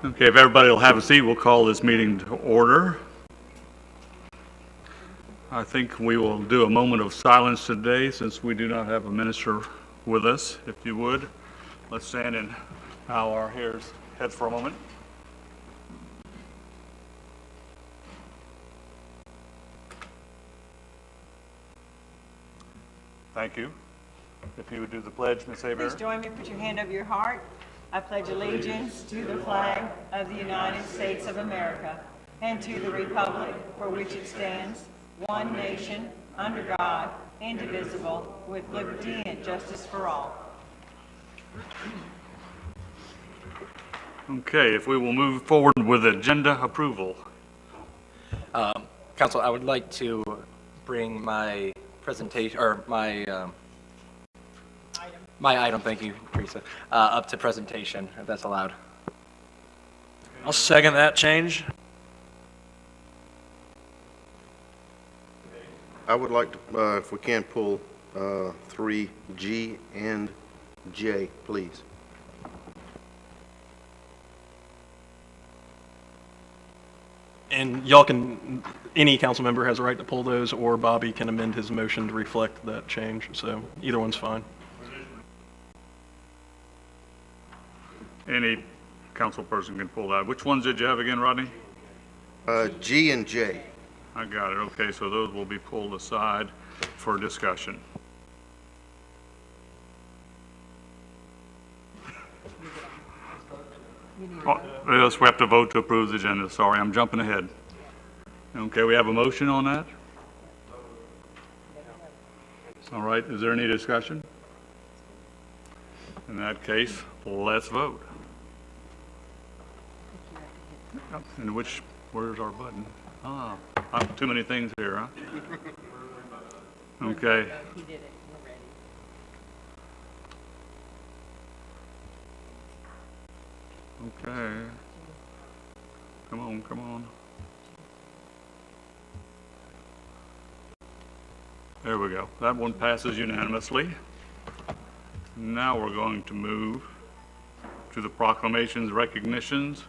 Okay, if everybody will have a seat, we'll call this meeting to order. I think we will do a moment of silence today since we do not have a minister with us. If you would, let's stand and bow our heads for a moment. Thank you. If you would do the pledge, Ms. Abear. Please join me, put your hand over your heart. I pledge allegiance to the flag of the United States of America and to the republic for which it stands, one nation, under God, indivisible, with liberty and justice for all. Okay, if we will move forward with agenda approval. Council, I would like to bring my presentation, or my item, thank you, Teresa, up to presentation, if that's allowed. I'll second that change. I would like to, if we can, pull 3G and J, please. And y'all can, any council member has a right to pull those, or Bobby can amend his motion to reflect that change. So either one's fine. Any council person can pull that. Which ones did you have again, Rodney? G and J. I got it. Okay, so those will be pulled aside for discussion. Oh, yes, we have to vote to approve the agenda. Sorry, I'm jumping ahead. Okay, we have a motion on that? All right, is there any discussion? In that case, let's vote. And where's our button? Too many things here, huh? Okay. He did it. We're ready. Okay. Come on, come on. There we go. That one passes unanimously. Now we're going to move to the proclamations, recognitions.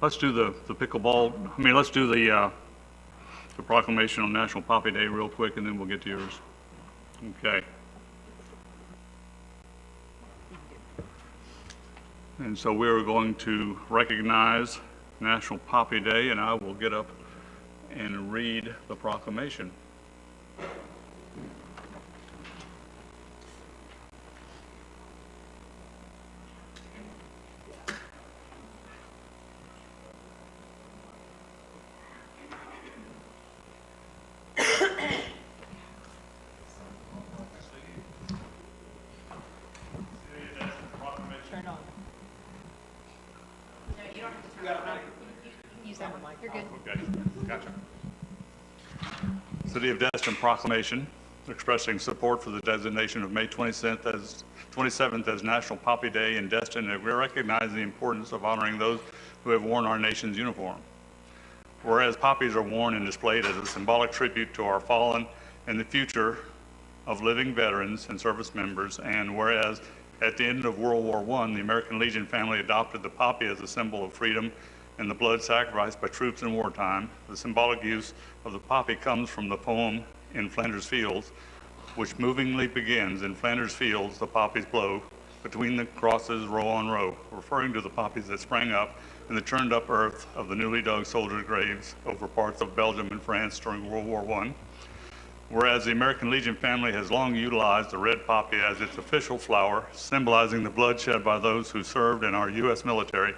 Let's do the pickleball. Let's do the proclamation on National Poppy Day real quick, and then we'll get to yours. Okay. And so we're going to recognize National Poppy Day, and I will get up and read the proclamation. Turn on. No, you don't have to turn on. Use that one, you're good. Okay, gotcha. City of Destin proclamation expressing support for the designation of May 27th as National Poppy Day in Destin, and we recognize the importance of honoring those who have worn our nation's uniform. Whereas poppies are worn and displayed as a symbolic tribute to our fallen and the future of living veterans and service members, and whereas at the end of World War I, the American Legion family adopted the poppy as a symbol of freedom and the blood sacrificed by troops in wartime, the symbolic use of the poppy comes from the poem In Flanders Fields, which movingly begins, "In Flanders Fields the poppies blow, between the crosses row on row," referring to the poppies that sprang up in the churned up earth of the newly dug soldiers' graves over parts of Belgium and France during World War I. Whereas the American Legion family has long utilized the red poppy as its official flower, symbolizing the blood shed by those who served in our U.S. military,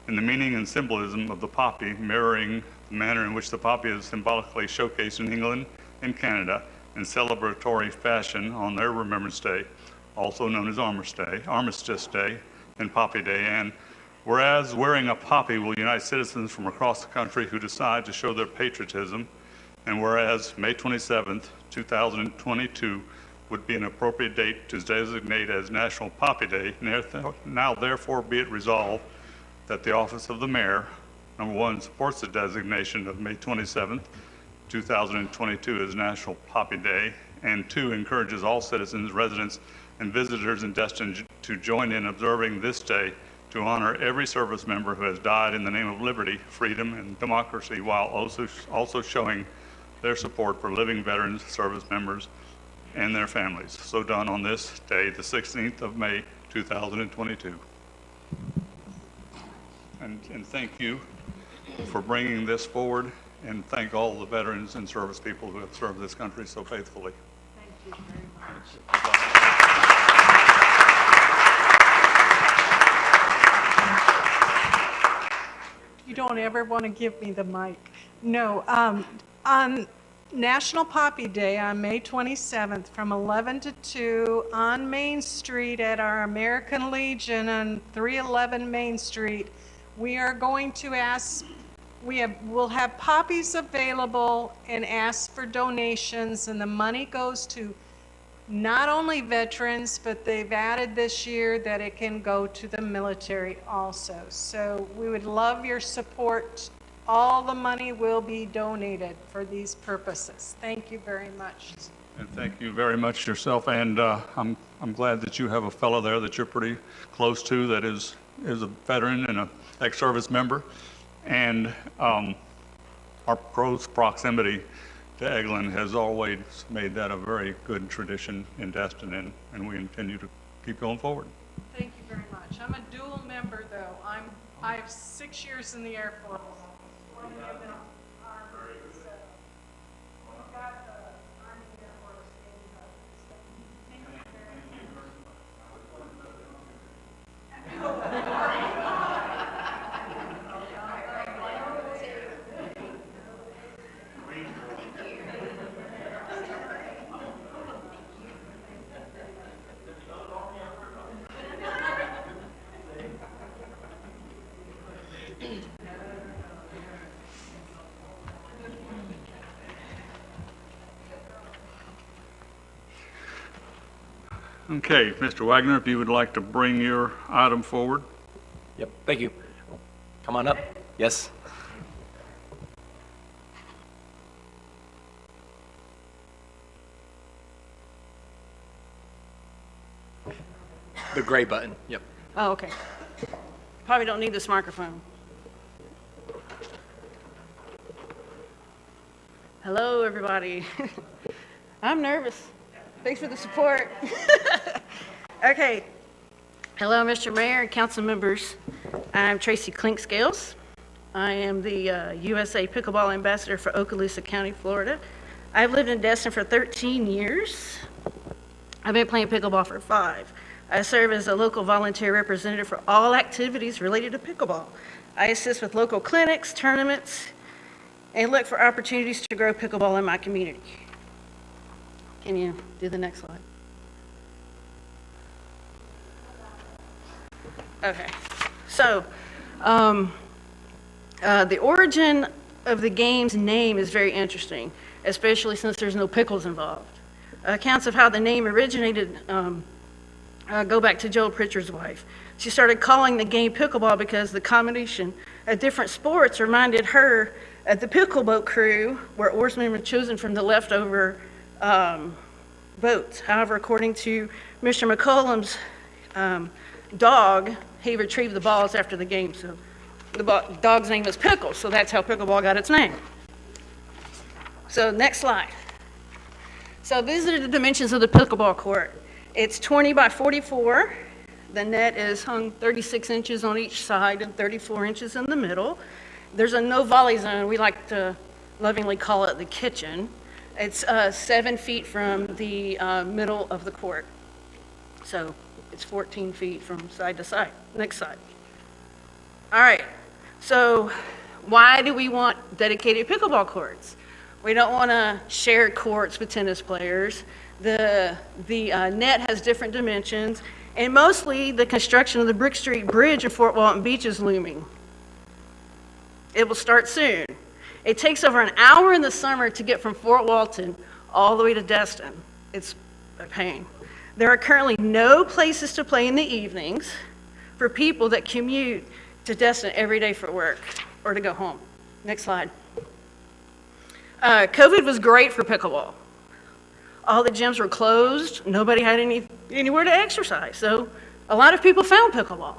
and the meaning and symbolism of the poppy mirroring the manner in which the poppy is symbolically showcased in England and Canada in celebratory fashion on their Remembrance Day, also known as Armistice Day and Poppy Day. And whereas wearing a poppy will unite citizens from across the country who decide to show their patriotism, and whereas May 27th, 2022 would be an appropriate date to designate as National Poppy Day, now therefore be it resolved that the office of the mayor, number one, supports the designation of May 27th, 2022 as National Poppy Day, and 2, encourages all citizens, residents, and visitors in Destin to join in observing this day to honor every service member who has died in the name of liberty, freedom, and democracy, while also showing their support for living veterans, service members, and their families. So done on this day, the 16th of May, 2022. And thank you for bringing this forward, and thank all the veterans and service people who have served this country so faithfully. Thank you very much. You don't ever want to give me the mic. No, on National Poppy Day on May 27th from 11 to 2 on Main Street at our American Legion on 311 Main Street, we are going to ask, we'll have poppies available and ask for donations, and the money goes to not only veterans, but they've added this year that it can go to the military also. So we would love your support. All the money will be donated for these purposes. Thank you very much. And thank you very much yourself, and I'm glad that you have a fellow there that you're pretty close to that is a veteran and an ex-service member. And our close proximity to Eglin has always made that a very good tradition in Destin, and we intend to keep going forward. Thank you very much. I'm a dual member, though. I have 6 years in the Air Force. 20 of them Army, so we've got the Army Air Force in Thank you very Okay, Mr. Wagner, if you would like to bring your item forward. Yep, thank you. Come on up. Yes. The gray button, yep. Oh, okay. Probably don't need this microphone. Hello, everybody. I'm nervous. Thanks for the support. Okay. Hello, Mr. Mayor and council members. I'm Tracy Clinkscales. I am the USA Pickleball Ambassador for Okaloosa County, Florida. I've lived in Destin for 13 years. I've been playing pickleball for 5. I serve as a local volunteer representative for all activities related to pickleball. I assist with local clinics, tournaments, and look for opportunities to grow pickleball in my community. Can you do the next slide? Okay. So, the origin of the game's name is very interesting, especially since there's no pickles involved. Accounts of how the name originated go back to Joel Pritchard's wife. She started calling the game pickleball because the combination of different sports reminded her of the pickleboat crew, where oarsmen were chosen from the leftover boats. However, according to Mr. McCollum's dog, he retrieved the balls after the game, so the dog's name was Pickle, so that's how pickleball got its name. So next slide. So these are the dimensions of the pickleball court. It's 20 by 44. The net is hung 36 inches on each side and 34 inches in the middle. There's a no volley zone. We like to lovingly call it the kitchen. It's 7 feet from the middle of the court. So it's 14 feet from side to side. Next slide. All right. So why do we want dedicated pickleball courts? We don't want to share courts with tennis players. The net has different dimensions, and mostly the construction of the Brick Street Bridge in Fort Walton Beach is looming. It will start soon. It takes over an hour in the summer to get from Fort Walton all the way to Destin. It's a pain. There are currently no places to play in the evenings for people that commute to Destin every day for work or to go home. Next slide. COVID was great for pickleball. All the gyms were closed. Nobody had anywhere to exercise. So a lot of people found pickleball.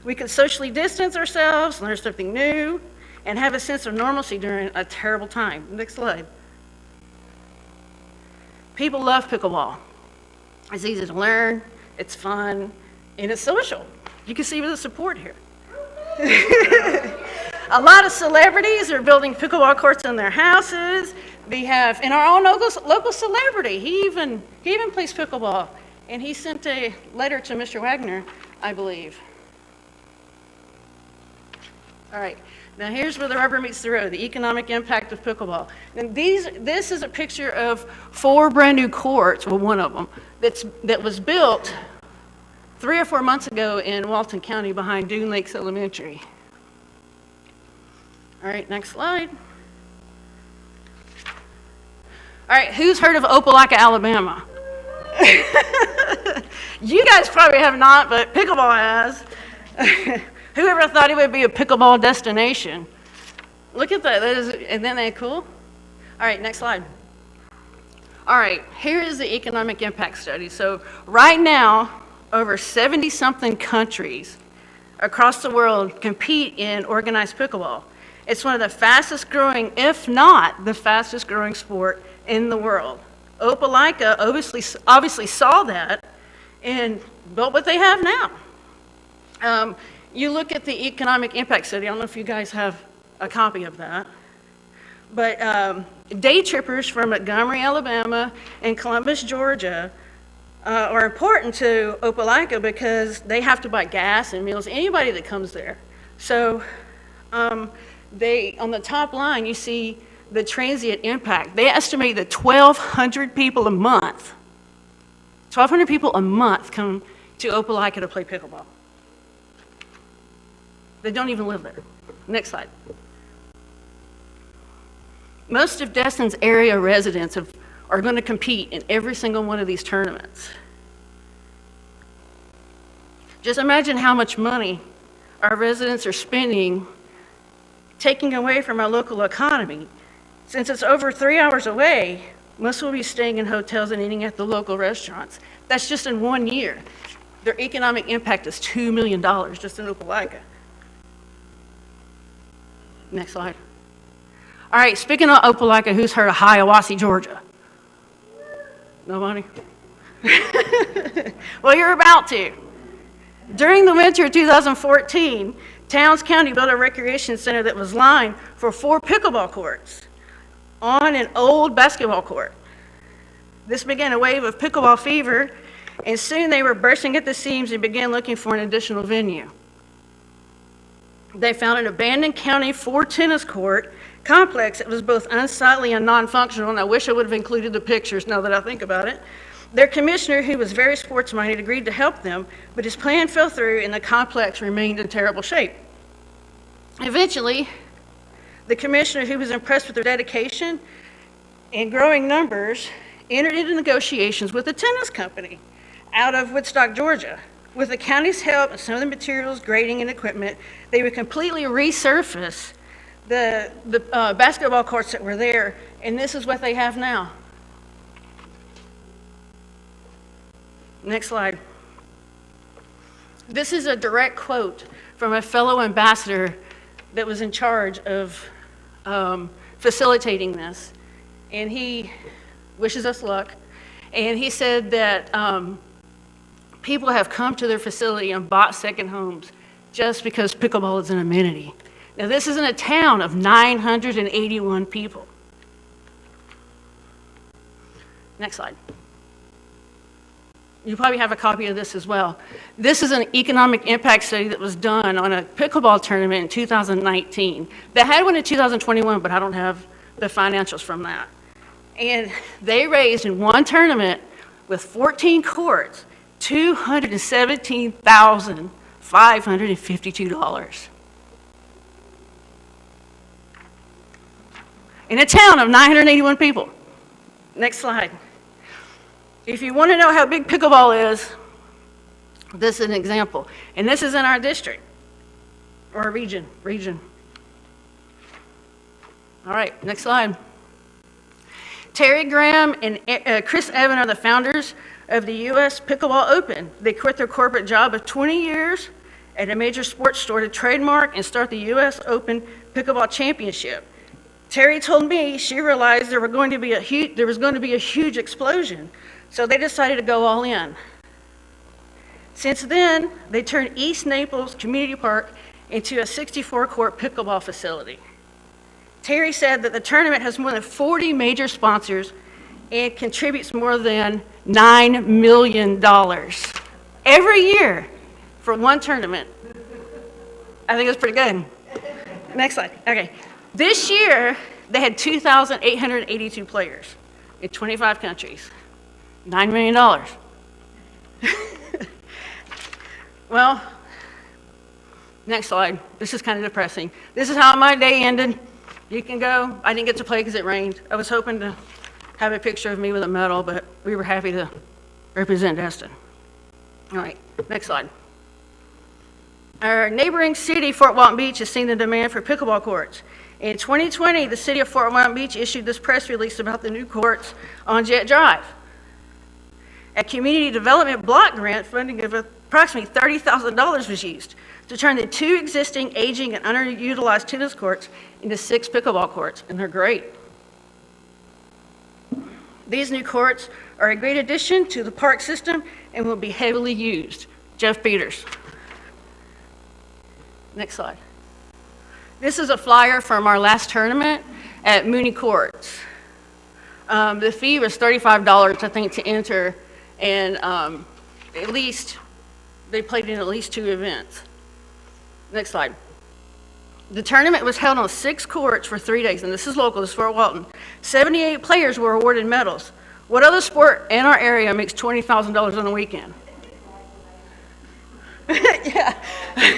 We could socially distance ourselves, learn something new, and have a sense of normalcy during a terrible time. Next slide. People love pickleball. It's easy to learn, it's fun, and it's social. You can see the support here. A lot of celebrities are building pickleball courts in their houses. We have, in our own local celebrity, he even plays pickleball, and he sent a letter to Mr. Wagner, I believe. All right, now here's where the rubber meets the road, the economic impact of pickleball. And this is a picture of 4 brand new courts, well, one of them, that was built 3 or 4 months ago in Walton County behind Dune Lakes Elementary. All right, next slide. All right, who's heard of Opelika, Alabama? You guys probably have not, but pickleball has. Whoever thought it would be a pickleball destination? Look at that, isn't that cool? All right, next slide. All right, here is the economic impact study. So right now, over 70-something countries across the world compete in organized pickleball. It's one of the fastest growing, if not the fastest growing sport in the world. Opelika obviously saw that and built what they have now. You look at the economic impact study, I don't know if you guys have a copy of that, but day trippers from Montgomery, Alabama and Columbus, Georgia are important to Opelika because they have to buy gas and meals, anybody that comes there. So on the top line, you see the transient impact. They estimate that 1,200 people a month come to Opelika to play pickleball. They don't even live there. Next slide. Most of Destin's area residents are going to compete in every single one of these tournaments. Just imagine how much money our residents are spending taking away from our local economy. Since it's over 3 hours away, most will be staying in hotels and eating at the local restaurants. That's just in 1 year. Their economic impact is $2 million just in Opelika. Next slide. All right, speaking of Opelika, who's heard of Hiawassee, Georgia? Nobody? Well, you're about to. During the winter of 2014, Towns County built a recreation center that was lined for 4 pickleball courts on an old basketball court. This began a wave of pickleball fever, and soon they were bursting at the seams and began looking for an additional venue. They found an abandoned county 4 tennis court complex that was both unsightly and non-functional, and I wish I would have included the pictures now that I think about it. Their commissioner, who was very sports-minded, agreed to help them, but his plan fell through and the complex remained in terrible shape. Eventually, the commissioner, who was impressed with their dedication and growing numbers, entered into negotiations with a tennis company out of Woodstock, Georgia. With the county's help and some of the materials, grading, and equipment, they would completely resurface the basketball courts that were there, and this is what they have now. Next slide. This is a direct quote from a fellow ambassador that was in charge of facilitating this, and he wishes us luck. And he said that people have come to their facility and bought second homes just because pickleball is an amenity. Now, this is in a town of 981 people. Next slide. You probably have a copy of this as well. This is an economic impact study that was done on a pickleball tournament in 2019. They had one in 2021, but I don't have the financials from that. And they raised in one tournament with 14 courts, $217,552. In a town of 981 people. Next slide. If you want to know how big pickleball is, this is an example. And this is in our district, or region. All right, next slide. Terry Graham and Chris Evan are the founders of the U.S. Pickleball Open. They quit their corporate job of 20 years at a major sports store to trademark and start the U.S. Open Pickleball Championship. Terry told me she realized there was going to be a huge explosion, so they decided to go all in. Since then, they turned East Naples Community Park into a 64-court pickleball facility. Terry said that the tournament has more than 40 major sponsors and contributes more than $9 million every year for one tournament. I think that's pretty good. Next slide. Okay. This year, they had 2,882 players in 25 countries. $9 million. Well, next slide. This is kind of depressing. This is how my day ended. You can go. I didn't get to play because it rained. I was hoping to have a picture of me with a medal, but we were happy to represent Destin. All right, next slide. Our neighboring city, Fort Walton Beach, has seen the demand for pickleball courts. In 2020, the city of Fort Walton Beach issued this press release about the new courts on Jet Drive. A community development block grant funding of approximately $30,000 was used to turn the 2 existing aging and underutilized tennis courts into 6 pickleball courts, and they're great. These new courts are a great addition to the park system and will be heavily used. Jeff Peters. Next slide. This is a flyer from our last tournament at Mooney Courts. The fee was $35, I think, to enter, and they played in at least 2 events. Next slide. The tournament was held on 6 courts for 3 days, and this is local, this is Fort Walton. 78 players were awarded medals. What other sport in our area makes $20,000 on a weekend? Yeah,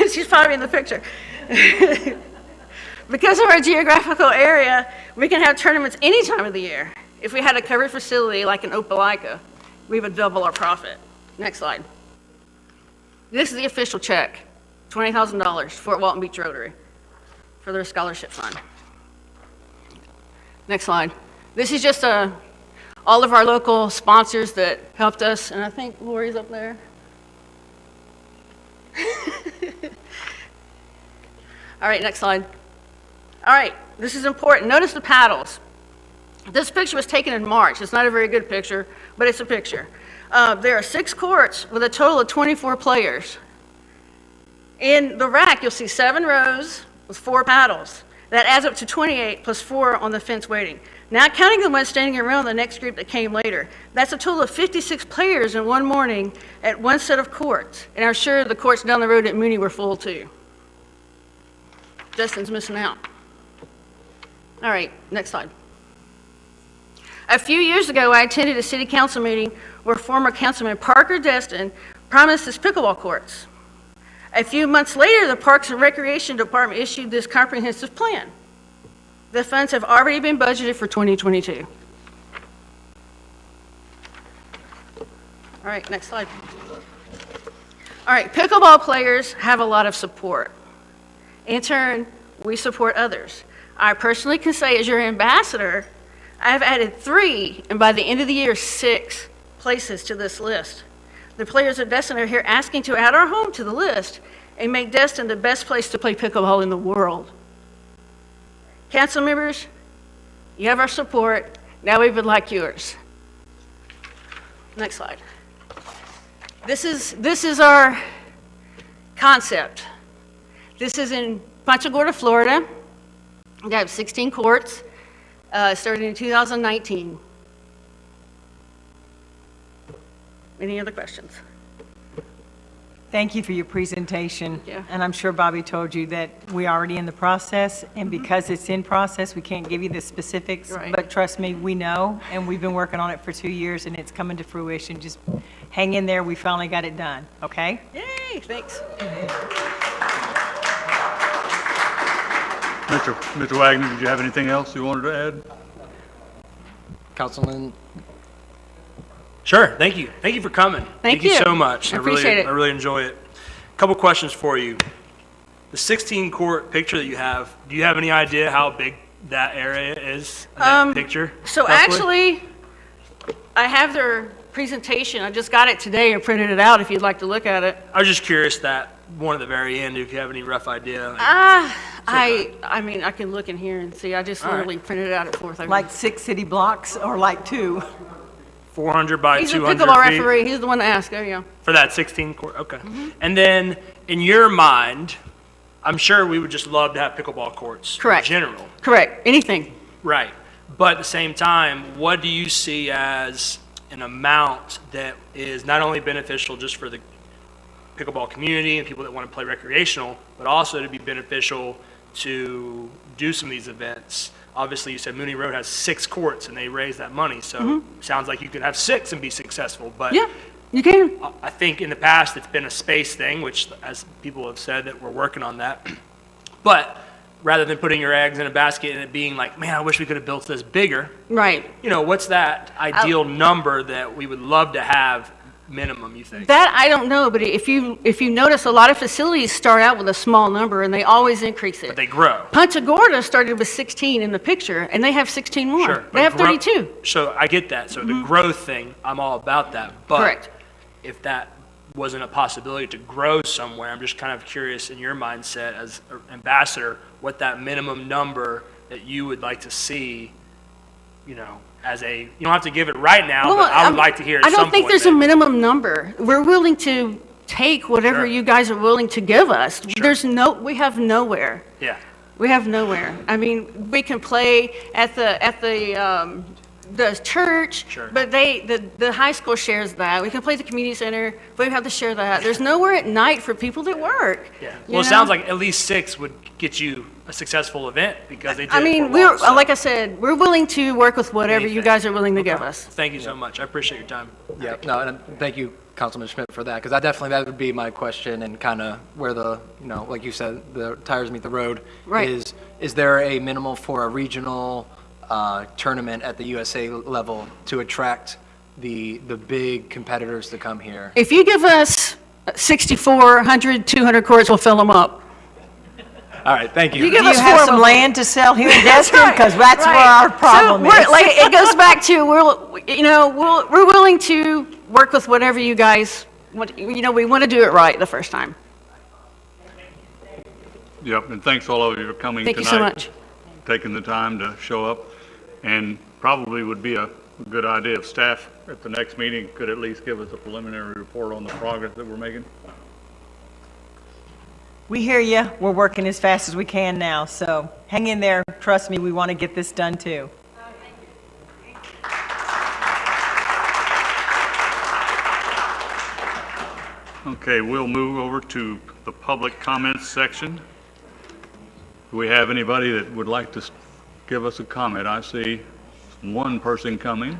she's probably in the picture. Because of our geographical area, we can have tournaments any time of the year. If we had a covered facility like in Opelika, we would double our profit. Next slide. This is the official check, $20,000, Fort Walton Beach Rotary, for their scholarship fund. Next slide. This is just all of our local sponsors that helped us, and I think Lori's up there. All right, next slide. All right, this is important. Notice the paddles. This picture was taken in March. It's not a very good picture, but it's a picture. There are 6 courts with a total of 24 players. In the rack, you'll see 7 rows with 4 paddles. That adds up to 28 plus 4 on the fence waiting. Not counting the ones standing around the next group that came later. That's a total of 56 players in one morning at one set of courts. And I'm sure the courts down the road at Mooney were full too. Destin's missing out. All right, next slide. A few years ago, I attended a city council meeting where former councilman Parker Destin promised us pickleball courts. A few months later, the Parks and Recreation Department issued this comprehensive plan. The funds have already been budgeted for 2022. All right, next slide. All right, pickleball players have a lot of support. In turn, we support others. I personally can say, as your ambassador, I've added 3, and by the end of the year, 6 places to this list. The players of Destin are here asking to add our home to the list and make Destin the best place to play pickleball in the world. Council members, you have our support. Now we would like yours. Next slide. This is our concept. This is in Punta Gorda, Florida. We have 16 courts, starting in 2019. Any other questions? Thank you for your presentation. Yeah. And I'm sure Bobby told you that we're already in the process, and because it's in process, we can't give you the specifics. Right. But trust me, we know, and we've been working on it for 2 years, and it's coming to fruition. Just hang in there. We finally got it done, okay? Yay, thanks. Mr. Wagner, did you have anything else you wanted to add? Councilman, Sure, thank you. Thank you for coming. Thank you. so much. I appreciate it. I really enjoy it. Couple questions for you. The 16-court picture that you have, do you have any idea how big that area is in that picture? So roughly? actually, I have their presentation. I just got it today and printed it out if you'd like to look at it. I was just curious that one at the very end, if you have any rough idea. Like, I mean, I can look in here and see. I just literally printed it out at 4:30. Like 6 city blocks or like 2? 400 by He's a 200 pickleball feet referee. He's the one to ask. There you go. for that 16 court. Okay. And then in your mind, I'm sure we would just love to have pickleball courts. Correct. In general. Correct. Anything. Right. But at the same time, what do you see as an amount that is not only beneficial just for the pickleball community and people that want to play recreational, but also to be beneficial to do some of these events? Obviously, you said Mooney Road has 6 courts and they raise that money, so sounds like you could have 6 and be successful. But Yeah, you can. I think in the past it's been a space thing, which, as people have said, that we're working on that. But rather than putting your eggs in a basket and it being like, man, I wish we could have built this bigger, Right. you know, what's that ideal number that we would love to have minimum, you think? That I don't know, but if you notice, a lot of facilities start out with a small number and they always increase it. But they grow. Punta Gorda started with 16 in the picture, and they have 16 more. Sure. They but have grow- 32. So I get that. So the growth thing, I'm all about that. But Correct. if that wasn't a possibility to grow somewhere, I'm just kind of curious in your mindset as an ambassador, what that minimum number that you would like to see, you know, as a, you don't have to give it right now, but I would like to hear at I some don't think point there's a maybe. minimum number. We're willing to take whatever Sure. you guys are willing to give us. We have nowhere. Yeah. We have nowhere. I mean, we can play at the church, Sure. but the high school shares that. We can play at the community center, but we have to share that. There's nowhere at night for people that work. Yeah. you Well, it know? sounds like at least 6 would get you a successful event because they did I it mean, for a while, so. like I said, we're willing to work with whatever you Anything. guys are willing to give us. Thank you so much. I appreciate your time. Yeah, no, and thank you, Councilman Schmidt, for that, because that would be my question, and kind of where the, you know, like you said, the tires meet the road. Right. Is there a minimal for a regional tournament at the USA level to attract the big competitors to come here? If you give us 64, 100, 200 courts, we'll fill them up. All right, thank you. You give Do you us have 4 some land to sell here in That's Destin? right, Because that's where right. our problem So is. like, it goes back to, we're willing to work with whatever you guys want. We want to do it right the first time. Yep, and thanks all of you for coming tonight. Thank you so much. Taking the time to show up. And probably would be a good idea if staff at the next meeting could at least give us a preliminary report on the progress that we're making. We hear you. We're working as fast as we can now, so hang in there. Trust me, we want to get this done too. Okay, we'll move over to the public comments section. Do we have anybody that would like to give us a comment? I see one person coming.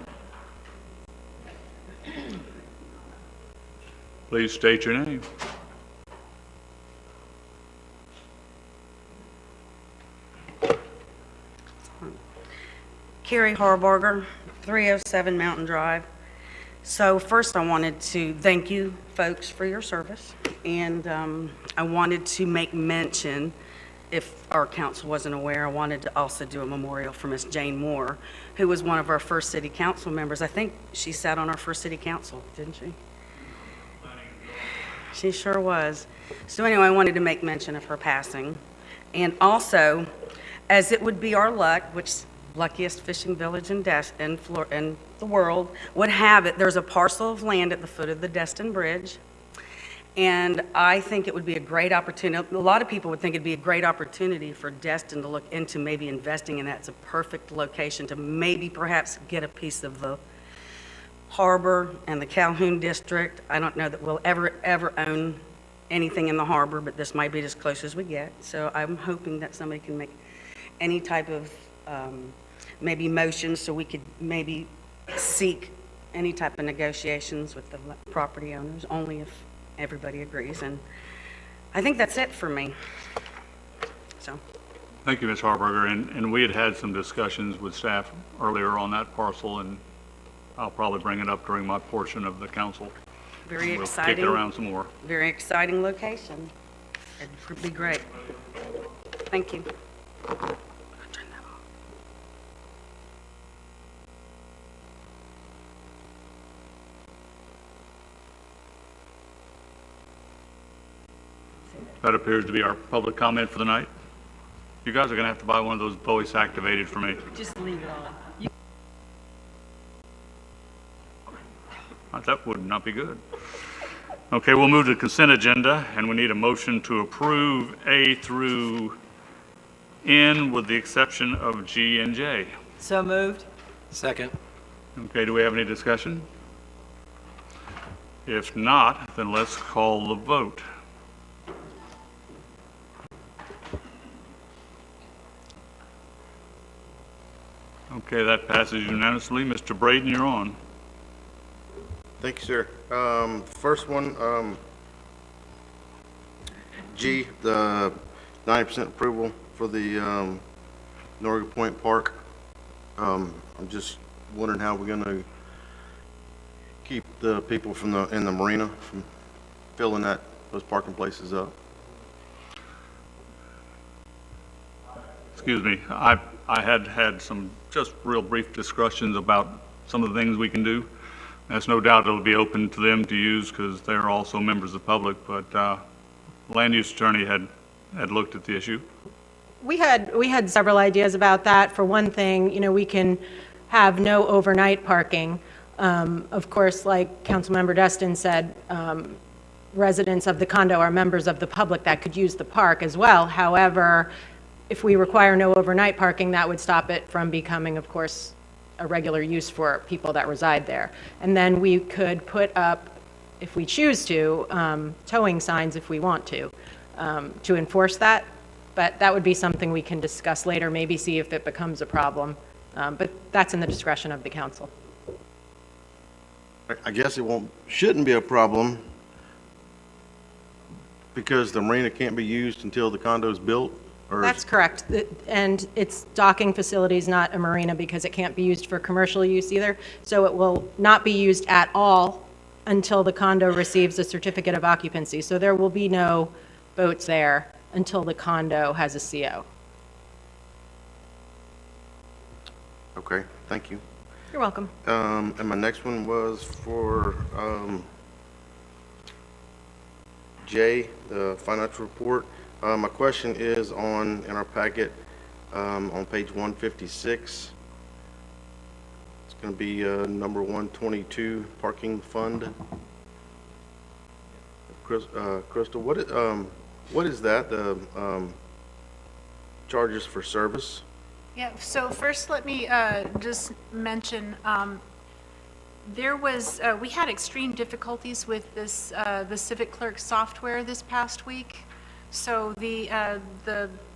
Please state your name. Carrie Harburger, 307 Mountain Drive. So first I wanted to thank you folks for your service, and I wanted to make mention, if our council wasn't aware, I wanted to also do a memorial for Miss Jane Moore, who was one of our first city council members. I think she sat on our first city council, didn't she? She sure was. So anyway, I wanted to make mention of her passing. And also, as it would be our luck, which luckiest fishing village in the world would have it, there's a parcel of land at the foot of the Destin Bridge. And I think it would be a great opportunity. A lot of people would think it'd be a great opportunity for Destin to look into maybe investing in that. It's a perfect location to maybe perhaps get a piece of the harbor and the Calhoun district. I don't know that we'll ever own anything in the harbor, but this might be as close as we get. So I'm hoping that somebody can make any type of maybe motion so we could maybe seek any type of negotiations with the property owners, only if everybody agrees. And I think that's it for me. So, Thank you, Ms. Harburger. And we had some discussions with staff earlier on that parcel, and I'll probably bring it up during my portion of the council. very We'll exciting. kick it around some more. Very exciting location. It would be great. Thank you. That appears to be our public comment for the night. You guys are going to have to buy one of those voice activated for me. Just leave it on. That would not be good. Okay, we'll move to the consent agenda, and we need a motion to approve A through N with the exception of G and J. So moved. Second. Okay, do we have any discussion? If not, then let's call the vote. Okay, that passes unanimously. Mr. Braden, you're on. Thank you, sir. First one, G, the 90% approval for the Norga Point Park. I'm just wondering how we're gonna keep the people from in the marina from filling those parking places up. Excuse me, I had some just real brief discussions about some of the things we can do. There's no doubt it'll be open to them to use because they're also members of the public, but land use attorney had looked at the issue. We had several ideas about that. For one thing, we can have no overnight parking. Of course, like Councilmember Destin said, residents of the condo are members of the public that could use the park as well. However, if we require no overnight parking, that would stop it from becoming, of course, a regular use for people that reside there. And then we could put up, if we choose to, towing signs if we want to enforce that. But that would be something we can discuss later, maybe see if it becomes a problem. But that's in the discretion of the council. I guess it shouldn't be a problem because the marina can't be used until the condo's built? Or That's correct. And it's docking facilities, not a marina, because it can't be used for commercial use either. So it will not be used at all until the condo receives a certificate of occupancy. So there will be no boats there until the condo has a CO. Okay, thank you. You're welcome. And my next one was for J, the financial report. My question is in our packet, on page 156. It's going to be number 122, parking fund. Crystal, what is that, the charges for service? Yeah, so first let me just mention, we had extreme difficulties with this, the Civic Clerk software this past week. So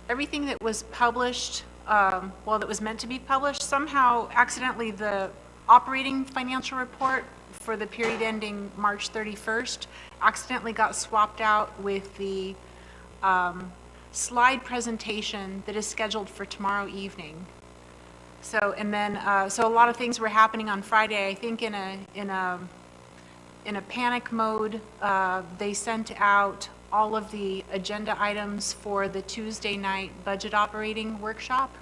everything that was published, that was meant to be published, somehow accidentally the operating financial report for the period ending March 31st accidentally got swapped out with the slide presentation that is scheduled for tomorrow evening. So, and then, so a lot of things were happening on Friday. I think in a panic mode, they sent out all of the agenda items for the Tuesday night budget operating workshop,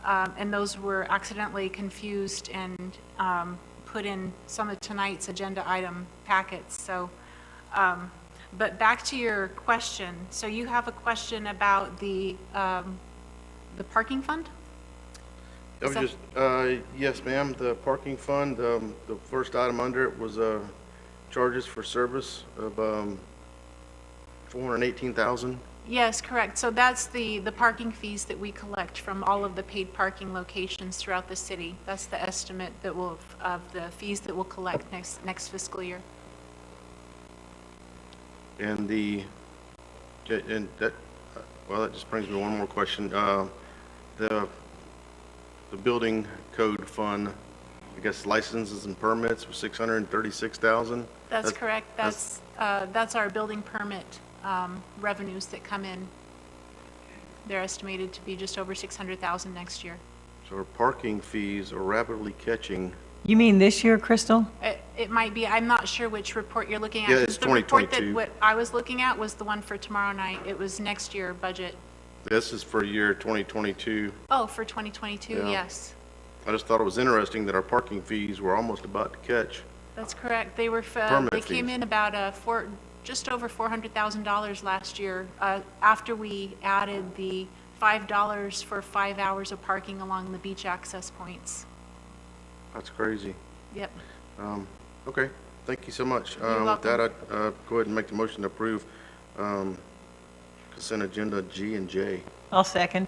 and those were accidentally confused and put in some of tonight's agenda item packets. So, but back to your question. So you have a question about the parking fund? Yes, ma'am. The parking fund, the first item under it was charges for service of $418,000. Yes, correct. So that's the parking fees that we collect from all of the paid parking locations throughout the city. That's the estimate that of the fees that we'll collect next fiscal year. And that just brings me to one more question. The building code fund, I guess licenses and permits was $636,000. That's correct. That's our building permit revenues that come in. They're estimated to be just over $600,000 next year. So our parking fees are rapidly catching. You mean this year, Crystal? It might be. I'm not sure which report you're looking at. Yeah, it's The report 2022. what I was looking at was the one for tomorrow night. It was next year budget. This is for year 2022. Oh, for 2022, Yeah. yes. I just thought it was interesting that our parking fees were almost about to catch. That's correct. They were, Permit they came fees. in about just over $400,000 last year, after we added the $5 for 5 hours of parking along the beach access points. That's crazy. Yep. Okay, thank you so much. You're With that, welcome. I'd go ahead and make the motion to approve consent agenda G and J. I'll second.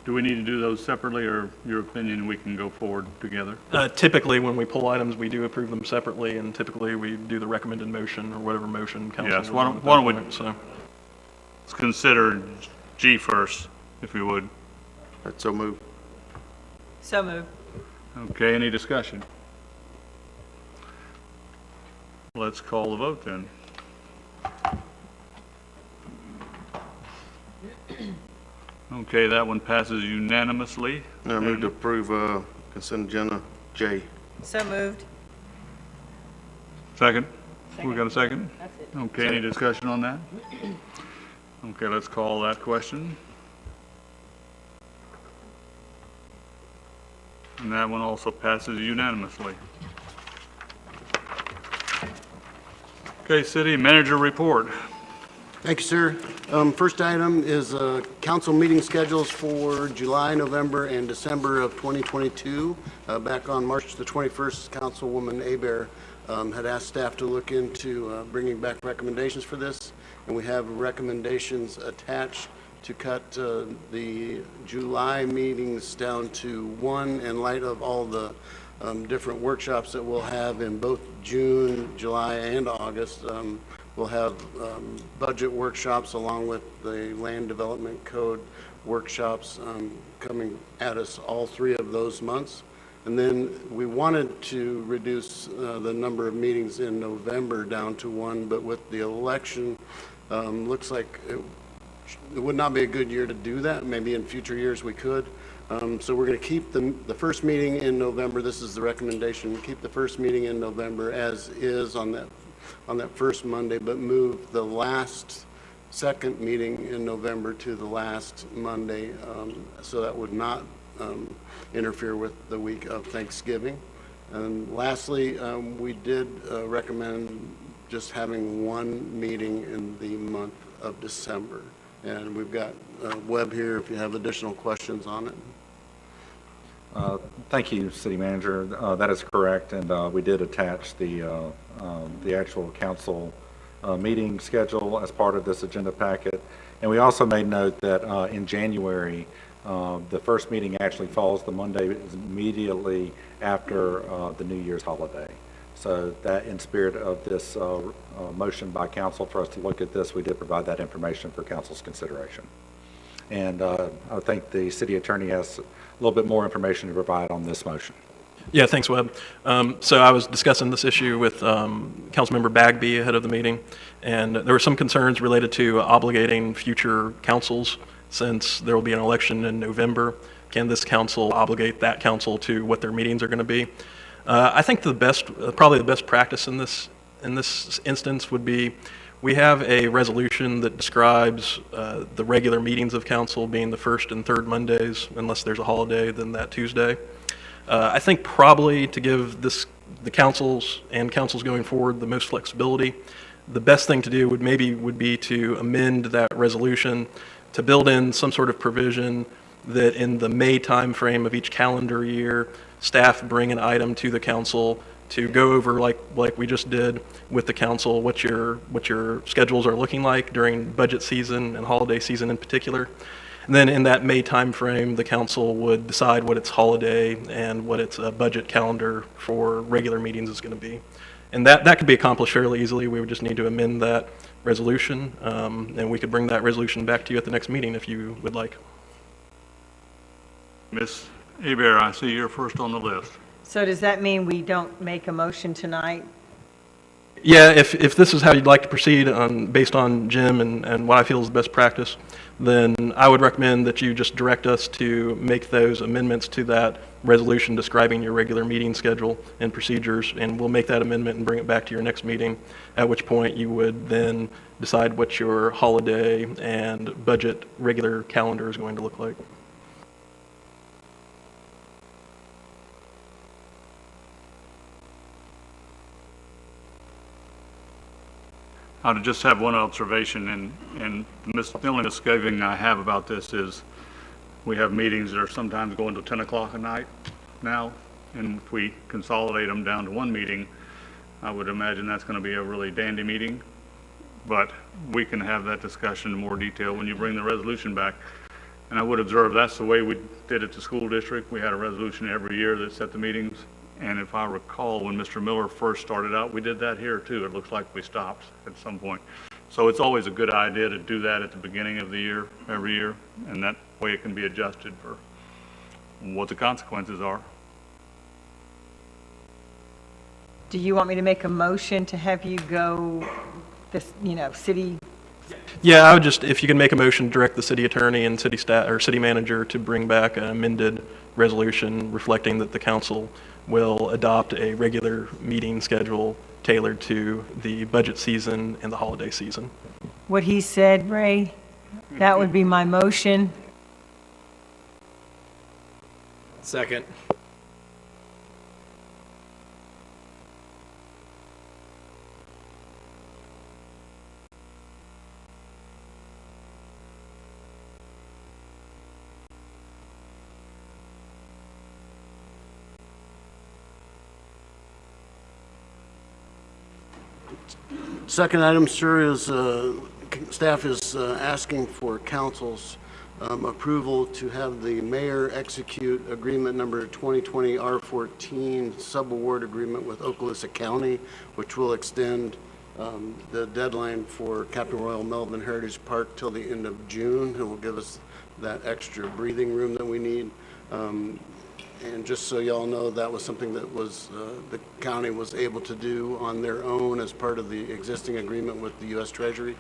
Do we need to do those separately, or your opinion, we can go forward together? Typically, when we pull items, we do approve them separately, and typically we do the recommended motion or whatever motion council. Yes, will why do don't- at why that don't we- point, So, Let's consider G first, if you would. That's so moved. So moved. Okay, any discussion? Let's call the vote then. Okay, that one passes unanimously. Now I move to approve consent agenda J. So moved. Second? We got a second? That's it. Okay, any discussion on that? Okay, let's call that question. And that one also passes unanimously. Okay, city manager report. Thank you, sir. First item is council meeting schedules for July, November, and December of 2022. Back on March the 21st, Councilwoman Abear had asked staff to look into bringing back recommendations for this, and we have recommendations attached to cut the July meetings down to one in light of all the different workshops that we'll have in both June, July, and August. We'll have budget workshops along with the land development code workshops coming at us all 3 of those months. And then we wanted to reduce the number of meetings in November down to 1, but with the election, looks like it would not be a good year to do that. Maybe in future years we could. So we're going to keep the first meeting in November. This is the recommendation. Keep the first meeting in November as is on that first Monday, but move the second meeting in November to the last Monday, so that would not interfere with the week of Thanksgiving. And lastly, we did recommend just having one meeting in the month of December. And we've got Webb here if you have additional questions on it. Thank you, City Manager. That is correct, and we did attach the actual council meeting schedule as part of this agenda packet. And we also made note that in January, the first meeting actually falls the Monday immediately after the New Year's holiday. So that, in spirit of this motion by council for us to look at this, we did provide that information for council's consideration. And I think the city attorney has a little bit more information to provide on this motion. yeah, thanks, Webb. So I was discussing this issue with Councilmember Bagby ahead of the meeting, and there were some concerns related to obligating future councils since there will be an election in November. Can this council obligate that council to what their meetings are going to be? I think probably the best practice in this instance would be, we have a resolution that describes the regular meetings of council being the first and third Mondays, unless there's a holiday, then that Tuesday. I think probably to give the councils and councils going forward the most flexibility, the best thing to do would be to amend that resolution to build in some sort of provision that in the May timeframe of each calendar year, staff bring an item to the council to go over, like we just did with the council, what your schedules are looking like during budget season and holiday season in particular. And then in that May timeframe, the council would decide what its holiday and what its budget calendar for regular meetings is going to be. And that could be accomplished fairly easily. We would just need to amend that resolution, and we could bring that resolution back to you at the next meeting if you would like. Ms. Abear, I see you're first on the list. So does that mean we don't make a motion tonight? Yeah, if this is how you'd like to proceed based on Jim and what I feel is the best practice, then I would recommend that you just direct us to make those amendments to that resolution describing your regular meeting schedule and procedures, and we'll make that amendment and bring it back to your next meeting, at which point you would then decide what your holiday and budget regular calendar is going to look like. I would just have one observation, and the only misgiving I have about this is we have meetings that are sometimes going till 10 o'clock at night now, and if we consolidate them down to one meeting, I would imagine that's going to be a really dandy meeting, but we can have that discussion in more detail when you bring the resolution back. And I would observe that's the way we did it to school district. We had a resolution every year that set the meetings. And if I recall, when Mr. Miller first started out, we did that here too. It looks like we stopped at some point. So it's always a good idea to do that at the beginning of the year, every year. And that way it can be adjusted for what the consequences are. Do you want me to make a motion to have you go, this, city? Yeah, I would just, if you can make a motion, direct the city attorney and city staff, or city manager to bring back an amended resolution reflecting that the council will adopt a regular meeting schedule tailored to the budget season and the holiday season. What he said, Ray, that would be my motion. Second. Second item, sir, is staff is asking for council's approval to have the mayor execute agreement number 2020 R14 subaward agreement with Okaloosa County, which will extend the deadline for Captain Royal Melvin Heritage Park till the end of June. It will give us that extra breathing room that we need. And just so y'all know, that was something that was the county was able to do on their own as part of the existing agreement with the U.S. Treasury.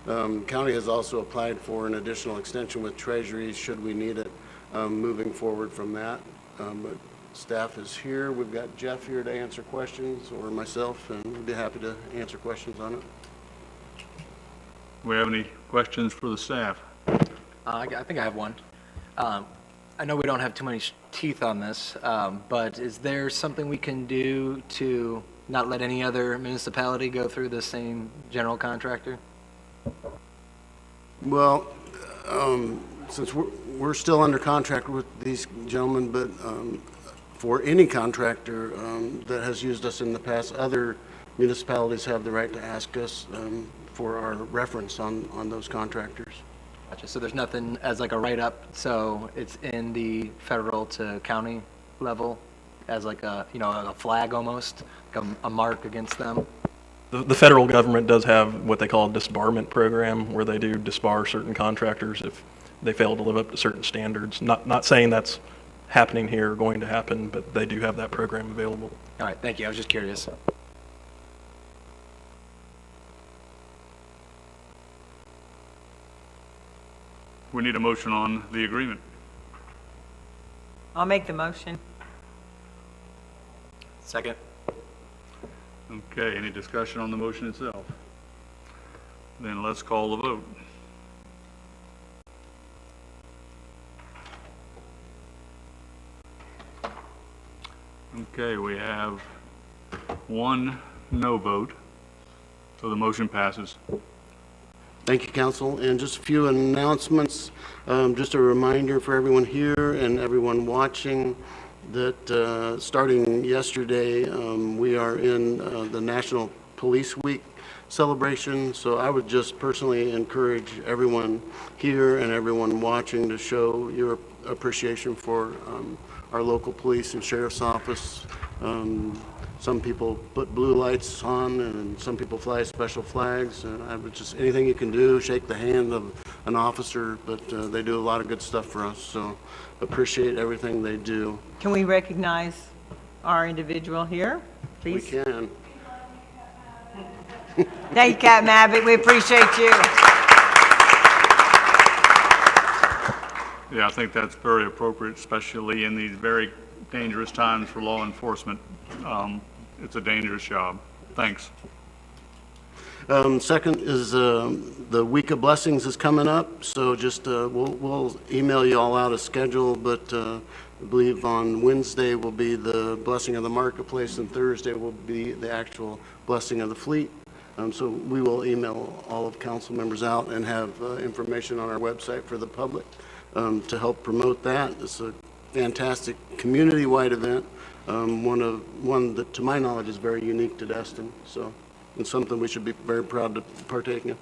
County has also applied for an additional extension with Treasury should we need it moving forward from that. But staff is here. We've got Jeff here to answer questions, or myself, and we'd be happy to answer questions on it. Do we have any questions for the staff? I think I have one. I know we don't have too many teeth on this, but is there something we can do to not let any other municipality go through the same general contractor? Well, since we're still under contract with these gentlemen, but for any contractor that has used us in the past, other municipalities have the right to ask us for our reference on those contractors. Gotcha. So there's nothing as like a write-up, so it's in the federal to county level as like a, a flag almost, like a mark against them? The federal government does have what they call a disbarment program, where they do disbar certain contractors if they fail to live up to certain standards. Not saying that's happening here or going to happen, but they do have that program available. All right, thank you. I was just curious. We need a motion on the agreement. I'll make the motion. Second. Okay, any discussion on the motion itself? Then let's call the vote. Okay, we have one no vote, so the motion passes. Thank you, council. And just a few announcements. Just a reminder for everyone here and everyone watching that starting yesterday, we are in the National Police Week celebration. So I would just personally encourage everyone here and everyone watching to show your appreciation for our local police and sheriff's office. Some people put blue lights on, and some people fly special flags. And I would just, anything you can do, shake the hand of an officer, but they do a lot of good stuff for us. So appreciate everything they do. Can we recognize our individual here, please? We can. Thank you, Captain Abbott. We appreciate you. Yeah, I think that's very appropriate, especially in these very dangerous times for law enforcement. It's a dangerous job. Thanks. Second is the Week of Blessings is coming up, so just we'll email you all out a schedule, but I believe on Wednesday will be the blessing of the marketplace, and Thursday will be the actual blessing of the fleet. So we will email all of council members out and have information on our website for the public to help promote that. It's a fantastic community-wide event, one that, to my knowledge, is very unique to Destin. So it's something we should be very proud to partake in.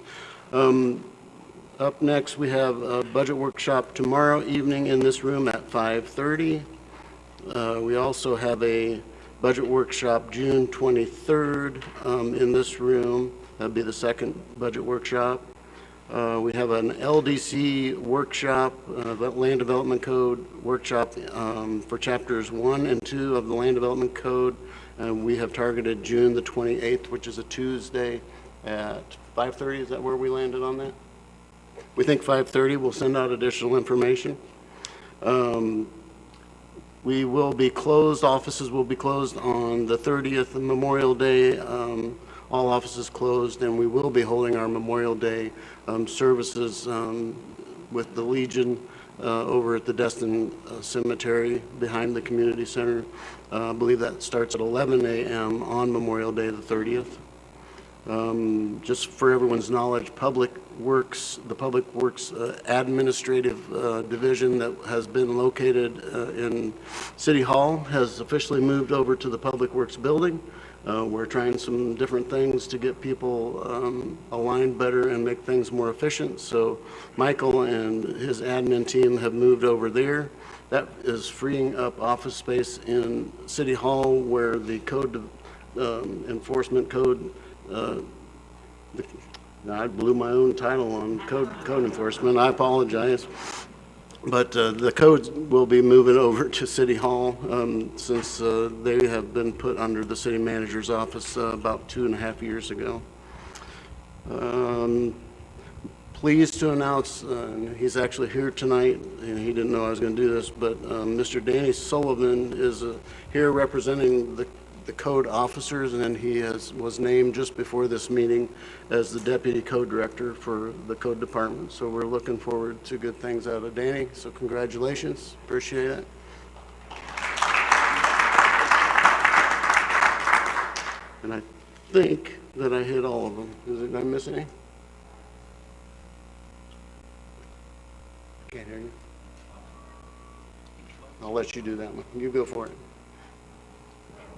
Up next, we have a budget workshop tomorrow evening in this room at 5:30. We also have a budget workshop June 23rd in this room. That'd be the second budget workshop. We have an LDC workshop, Land Development Code workshop for chapters 1 and 2 of the Land Development Code. We have targeted June the 28th, which is a Tuesday at 5:30. Is that where we landed on that? We think 5:30. We'll send out additional information. We will be closed, offices will be closed on the 30th, Memorial Day, all offices closed, and we will be holding our Memorial Day services with the Legion over at the Destin Cemetery behind the community center. I believe that starts at 11 a.m. on Memorial Day, the 30th. Just for everyone's knowledge, the Public Works Administrative Division that has been located in City Hall has officially moved over to the Public Works Building. We're trying some different things to get people aligned better and make things more efficient. So Michael and his admin team have moved over there. That is freeing up office space in City Hall where the code enforcement code I blew my own title on code enforcement. I apologize. But the codes will be moving over to City Hall since they have been put under the city manager's office about 2.5 years ago. Pleased to announce, he's actually here tonight, and he didn't know I was going to do this, but Mr. Danny Sullivan is here representing the code officers, and he was named just before this meeting as the deputy code director for the code department. So we're looking forward to good things out of Danny. So congratulations, appreciate it. And I think that I hit all of them. Did I miss any? Can't hear you. I'll let you do that one. You go for it.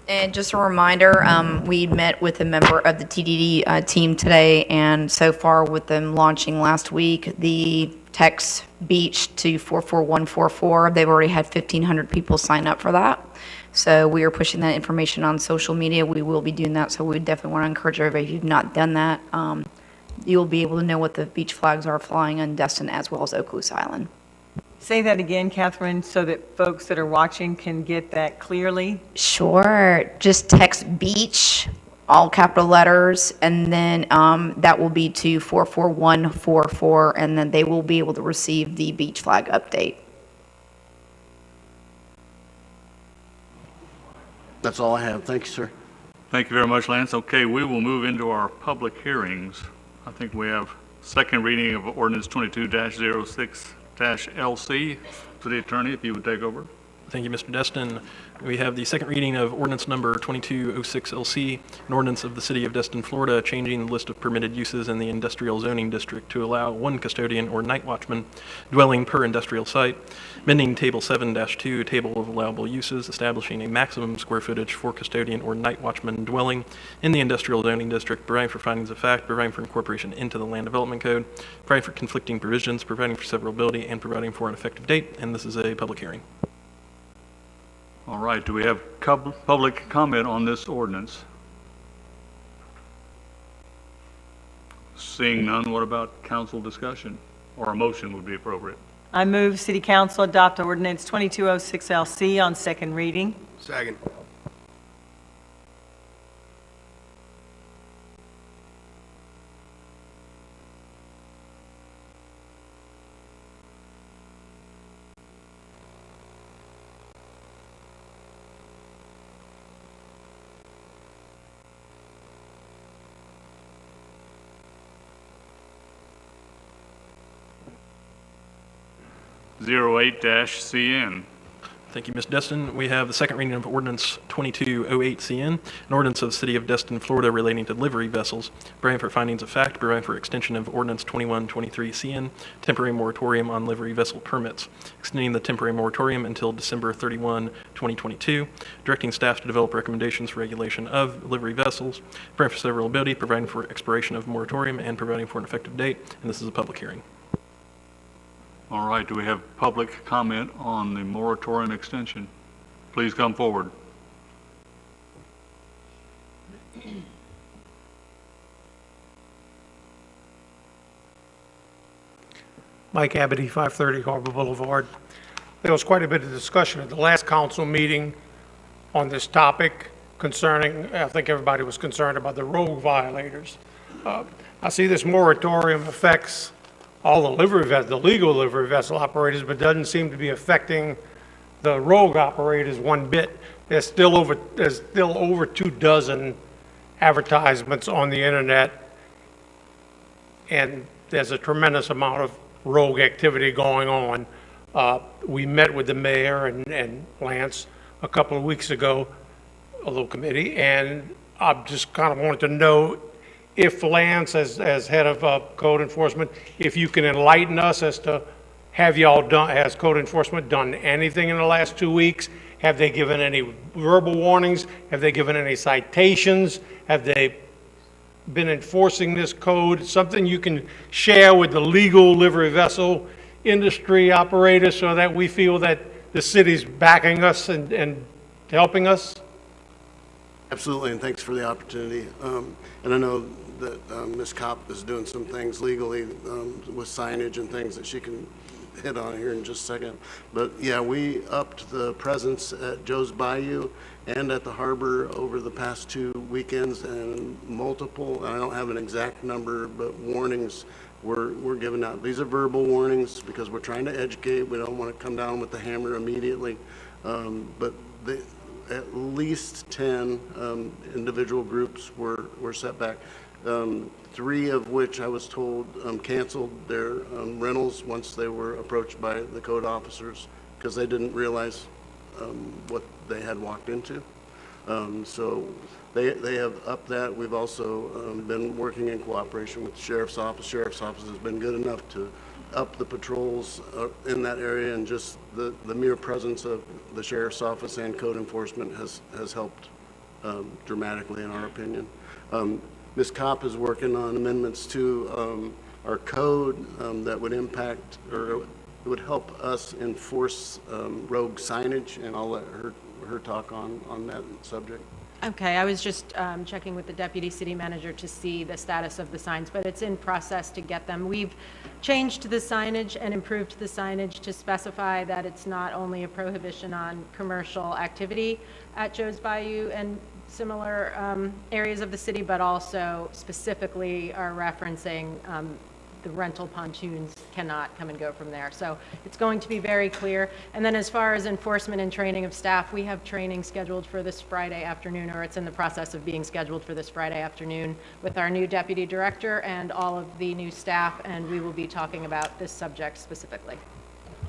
And just a reminder, we met with a member of the TDD team today, and so far with them launching last week, the text beach to 44144, they've already had 1,500 people sign up for that. So we are pushing that information on social media. We will be doing that, so we definitely want to encourage everybody, if you've not done that, you'll be able to know what the beach flags are flying on Destin as well as Okaloosa Island. Say that again, Catherine, so that folks that are watching can get that clearly. Sure. Just text beach, all capital letters, and then that will be to 44144, and then they will be able to receive the beach flag update. That's all I have. Thank you, sir. Thank you very much, Lance. Okay, we will move into our public hearings. I think we have second reading of ordinance 22-06-LC. City Attorney, if you would take over. Thank you, Mr. Destin. We have the second reading of ordinance number 2206LC, an ordinance of the City of Destin, Florida, changing the list of permitted uses in the industrial zoning district to allow one custodian or night watchman dwelling per industrial site, amending Table 7-2, Table of Allowable Uses, establishing a maximum square footage for custodian or night watchman dwelling in the industrial zoning district, providing for findings of fact, providing for incorporation into the Land Development Code, providing for conflicting provisions, providing for severability, and providing for an effective date, and this is a public hearing. All right, do we have public comment on this ordinance? Seeing none, what about council discussion? Or a motion would be appropriate. I move City Council adopt ordinance 2206LC on second reading. Second. CN. Thank you, Ms. Destin. We have the second reading of Ordinance 2208CN, an ordinance of the City of Destin, Florida relating to livery vessels, providing for findings of fact, providing for extension of Ordinance 2123CN, temporary moratorium on livery vessel permits, extending the temporary moratorium until December 31, 2022, directing staff to develop recommendations for regulation of livery vessels, providing for severability, providing for expiration of moratorium, and providing for an effective date. And this is a public hearing. All right, do we have public comment on the moratorium extension? Please come forward. Mike Abity, 530 Harbor Boulevard. There was quite a bit of discussion at the last council meeting on this topic concerning, I think everybody was concerned about the rogue violators. I see this moratorium affects all the legal livery vessel operators, but doesn't seem to be affecting the rogue operators one bit. There's still over 24 advertisements on the internet, and there's a tremendous amount of rogue activity going on. We met with the mayor and Lance a couple of weeks ago, a little committee, and I just kind of wanted to know if Lance, as head of code enforcement, if you can enlighten us as to, has code enforcement done anything in the last 2 weeks? Have they given any verbal warnings? Have they given any citations? Have they been enforcing this code? Something you can share with the legal livery vessel industry operators so that we feel that the city's backing us and helping us? Absolutely, and thanks for the opportunity. And I know that Ms. Kopp is doing some things legally with signage and things that she can hit on here in just a second. But yeah, we upped the presence at Joe's Bayou and at the harbor over the past 2 weekends, and multiple, I don't have an exact number, but warnings were given out. These are verbal warnings because we're trying to educate. We don't want to come down with the hammer immediately. But at least 10 individual groups were set back. 3 of which I was told canceled their rentals once they were approached by the code officers because they didn't realize what they had walked into. So they have upped that. We've also been working in cooperation with the Sheriff's Office. Sheriff's Office has been good enough to up the patrols in that area, and just the mere presence of the Sheriff's Office and code enforcement has helped dramatically, in our opinion. Ms. Kopp is working on amendments to our code that would impact, or it would help us enforce rogue signage, and I'll let her talk on that subject. Okay, I was just checking with the deputy city manager to see the status of the signs, but it's in process to get them. We've changed the signage and improved the signage to specify that it's not only a prohibition on commercial activity at Joe's Bayou and similar areas of the city, but also specifically are referencing the rental pontoons cannot come and go from there. So it's going to be very clear. And then as far as enforcement and training of staff, we have training scheduled for this Friday afternoon, or it's in the process of being scheduled for this Friday afternoon with our new deputy director and all of the new staff, and we will be talking about this subject specifically.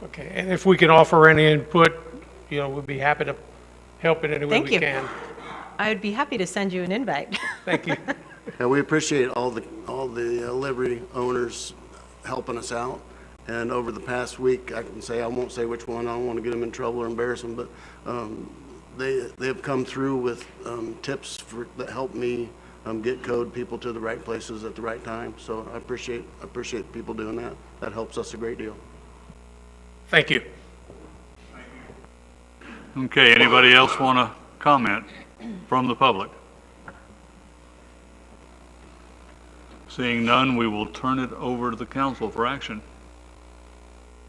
Okay, and if we can offer any input, we'd be happy to help in any way we can. I would be happy to send you an invite. Thank you. And we appreciate all the livery owners helping us out. And over the past week, I can say, I won't say which one, I don't want to get them in trouble or embarrass them, but they have come through with tips that help me get code people to the right places at the right time. So I appreciate people doing that. That helps us a great deal. Thank you. Okay, anybody else want to comment from the public? Seeing none, we will turn it over to the council for action.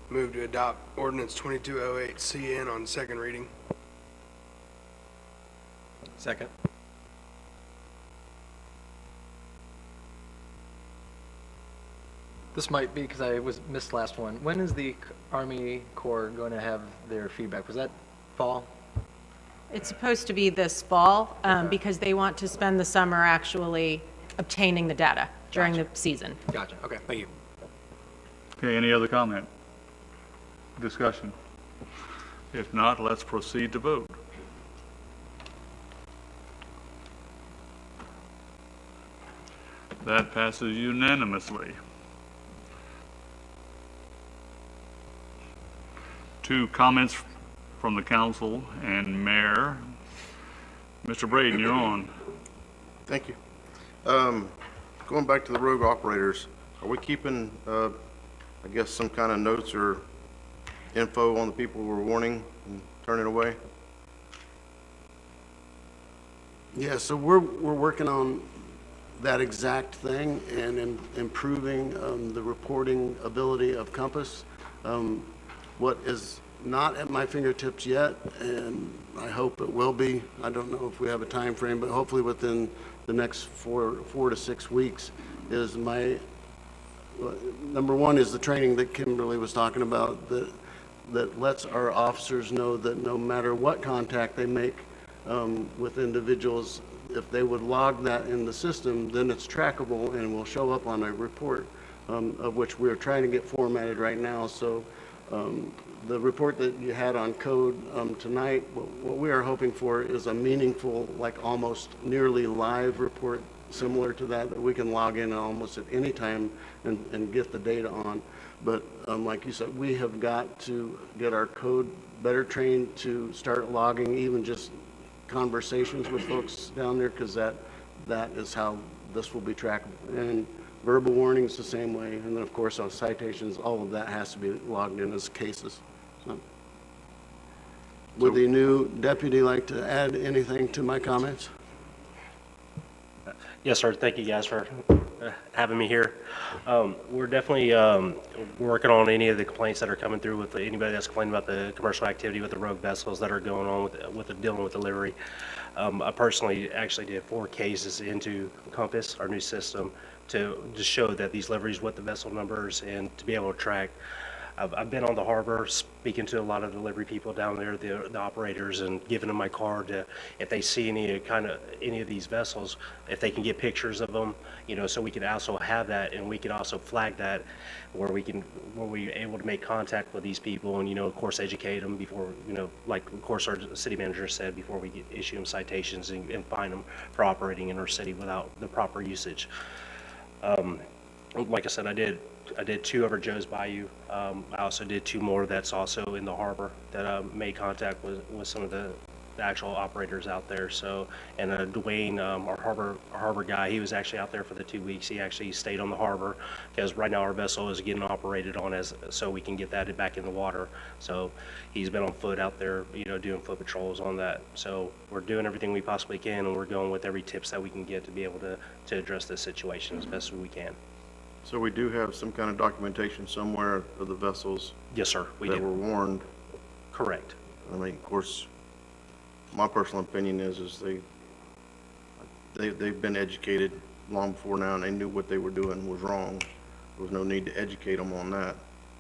Move to adopt ordinance 2208 CN on second reading. Second. This might be because I missed last one. When is the Army Corps going to have their feedback? Was that fall? It's supposed to be this fall because they want to spend the summer actually obtaining the data during the season. Gotcha. Okay, thank you. Okay, any other comment? Discussion? If not, let's proceed to vote. That passes unanimously. 2 comments from the council and mayor. Mr. Braden, you're on. Thank you. Going back to the rogue operators, are we keeping, I guess, some kind of notes or info on the people we're warning and turning away? Yeah, so we're working on that exact thing and improving the reporting ability of Compass. What is not at my fingertips yet, and I hope it will be, I don't know if we have a time frame, but hopefully within the next 4 to 6 weeks, is number one is the training that Kimberly was talking about, that lets our officers know that no matter what contact they make with individuals, if they would log that in the system, then it's trackable and will show up on a report, of which we're trying to get formatted right now. So the report that you had on code tonight, what we are hoping for is a meaningful, like almost nearly live report similar to that we can log in almost at any time and get the data on. But like you said, we have got to get our code better trained to start logging even just conversations with folks down there, because that is how this will be tracked. And verbal warnings the same way, and then of course on citations, all of that has to be logged in as cases. So, would the new deputy like to add anything to my comments? Yes, sir. Thank you guys for having me here. We're definitely working on any of the complaints that are coming through with anybody that's complaining about the commercial activity with the rogue vessels that are going on with the dealing with delivery. I personally actually did 4 cases into Compass, our new system, to show that these deliveries with the vessel numbers and to be able to track. I've been on the harbor speaking to a lot of delivery people down there, the operators, and giving them my card to, if they see any of these vessels, if they can get pictures of them, so we can also have that, and we can also flag that where we're able to make contact with these people and, of course, educate them before, like, of course, our city manager said, before we issue them citations and fine them for operating in our city without the proper usage. Like I said, I did 2 over Joe's Bayou. I also did 2 more that's also in the harbor that made contact with some of the actual operators out there. So, and Dwayne, our harbor guy, he was actually out there for the 2 weeks. He actually stayed on the harbor because right now our vessel is getting operated on so we can get that back in the water. So he's been on foot out there, doing foot patrols on that. So we're doing everything we possibly can, and we're going with every tips that we can get to be able to address this situation as best as we can. So we do have some kind of documentation somewhere of the vessels? Yes, sir, we that do. were warned? Correct. I mean, of course, my personal opinion is they've been educated long before now, and they knew what they were doing was wrong. There was no need to educate them on that.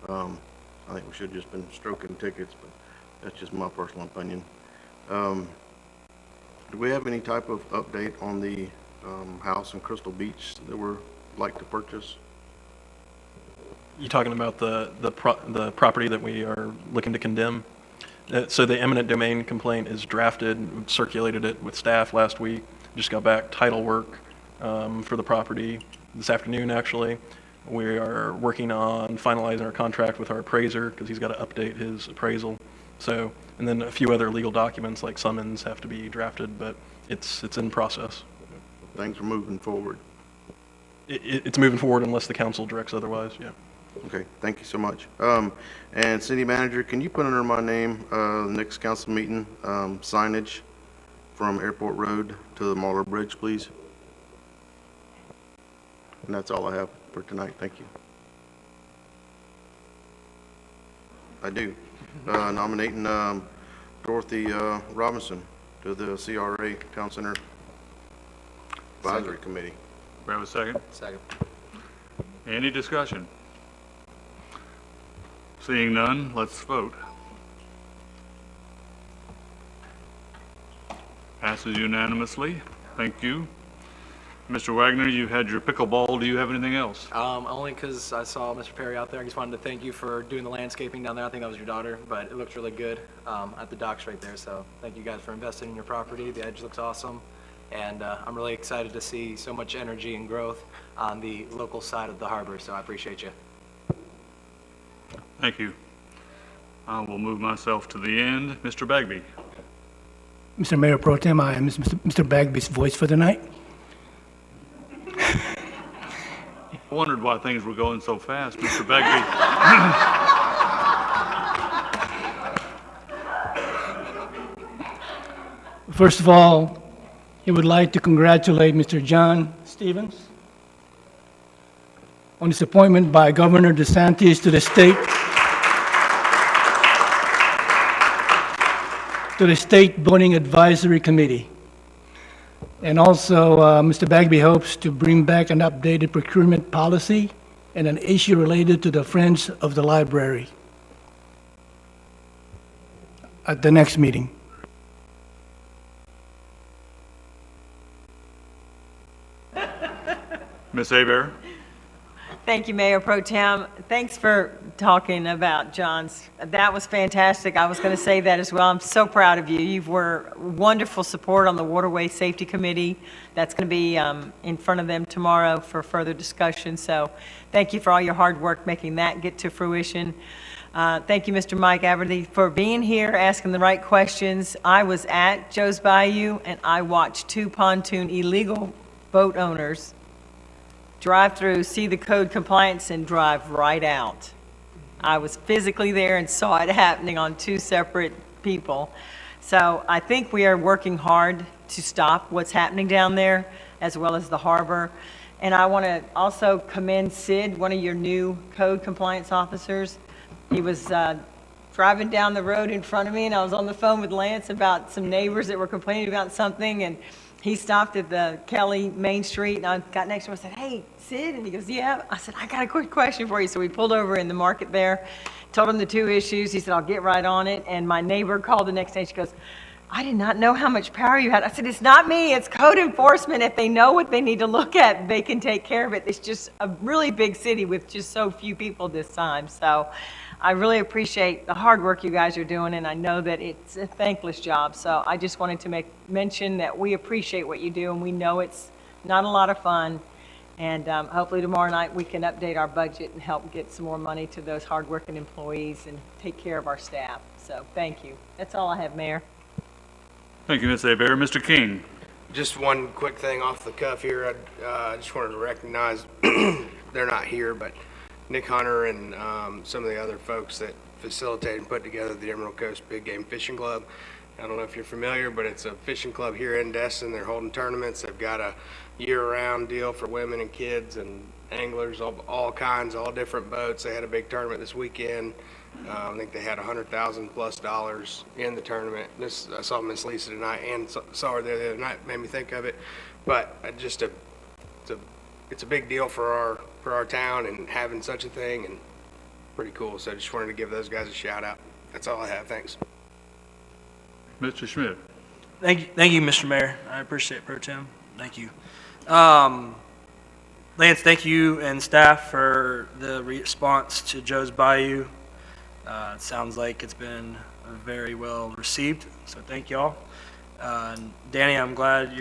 I think we should have just been stroking tickets, but that's just my personal opinion. Do we have any type of update on the house in Crystal Beach that we're like to purchase? You talking about the property that we are looking to condemn? So the eminent domain complaint is drafted, circulated it with staff last week, just got back title work for the property this afternoon, actually. We are working on finalizing our contract with our appraiser because he's got to update his appraisal. So, and then a few other legal documents like summons have to be drafted, but it's in process. Things are moving forward. It's moving forward unless the council directs otherwise, yeah. Okay, thank you so much. And city manager, can you put under my name, next council meeting, signage from Airport Road to the Marler Bridge, please? And that's all I have for tonight. Thank you. I do. Nominating Dorothy Robinson to the CRA Town Center Advisory Committee. We have a second? Second. Any discussion? Seeing none, let's vote. Passes unanimously. Thank you. Mr. Wagner, you had your pickleball. Do you have anything else? Only because I saw Mr. Perry out there. I just wanted to thank you for doing the landscaping down there. I think that was your daughter, but it looks really good at the docks right there. So thank you guys for investing in your property. The edge looks awesome. And I'm really excited to see so much energy and growth on the local side of the harbor. So I appreciate you. Thank you. I will move myself to the end. Mr. Bagby. Mr. Mayor Pro Tem, I am Mr. Bagby's voice for the night. I wondered why things were going so fast, Mr. Bagby. First of all, I would like to congratulate Mr. John Stevens on his appointment by Governor DeSantis to the State Voting Advisory Committee. And also, Mr. Bagby hopes to bring back an updated procurement policy and an issue related to the Friends of the Library at the next meeting. Ms. Abear. Thank you, Mayor Pro Tem. Thanks for talking about John's. That was fantastic. I was going to say that as well. I'm so proud of you. You were wonderful support on the Waterway Safety Committee. That's going to be in front of them tomorrow for further discussion. So thank you for all your hard work making that get to fruition. Thank you, Mr. Mike Averty, for being here, asking the right questions. I was at Joe's Bayou, and I watched 2 pontoon illegal boat owners drive through, see the code compliance, and drive right out. I was physically there and saw it happening on 2 separate people. So I think we are working hard to stop what's happening down there, as well as the harbor. And I want to also commend Sid, one of your new code compliance officers. He was driving down the road in front of me, and I was on the phone with Lance about some neighbors that were complaining about something, and he stopped at the Kelly Main Street, and I got next to him and said, "Hey, Sid," and he goes, "Yeah." I said, "I got a quick question for you." So we pulled over in the market there, told him the 2 issues. He said, "I'll get right on it." And my neighbor called the next day. She goes, "I did not know how much power you had." I said, "It's not me, it's code enforcement. If they know what they need to look at, they can take care of it." It's just a really big city with just so few people this time. So I really appreciate the hard work you guys are doing, and I know that it's a thankless job. So I just wanted to make mention that we appreciate what you do, and we know it's not a lot of fun. And hopefully tomorrow night we can update our budget and help get some more money to those hardworking employees and take care of our staff. So thank you. That's all I have, Mayor. Thank you, Ms. Abear. Mr. King. Just one quick thing off the cuff here. I just wanted to recognize, they're not here, but Nick Hunter and some of the other folks that facilitated and put together the Emerald Coast Big Game Fishing Club. I don't know if you're familiar, but it's a fishing club here in Destin. They're holding tournaments. They've got a year-round deal for women and kids and anglers, all kinds, all different boats. They had a big tournament this weekend. I think they had $100,000+ in the tournament. I saw Miss Lisa tonight and saw her there the other night. Made me think of it. But it's a big deal for our town and having such a thing, and pretty cool. So I just wanted to give those guys a shout out. That's all I have. Thanks. Mr. Schmidt. Thank you, Mr. Mayor. I appreciate it, Pro Tem. Thank you. Lance, thank you and staff for the response to Joe's Bayou. It sounds like it's been very well received, so thank y'all. Danny, I'm glad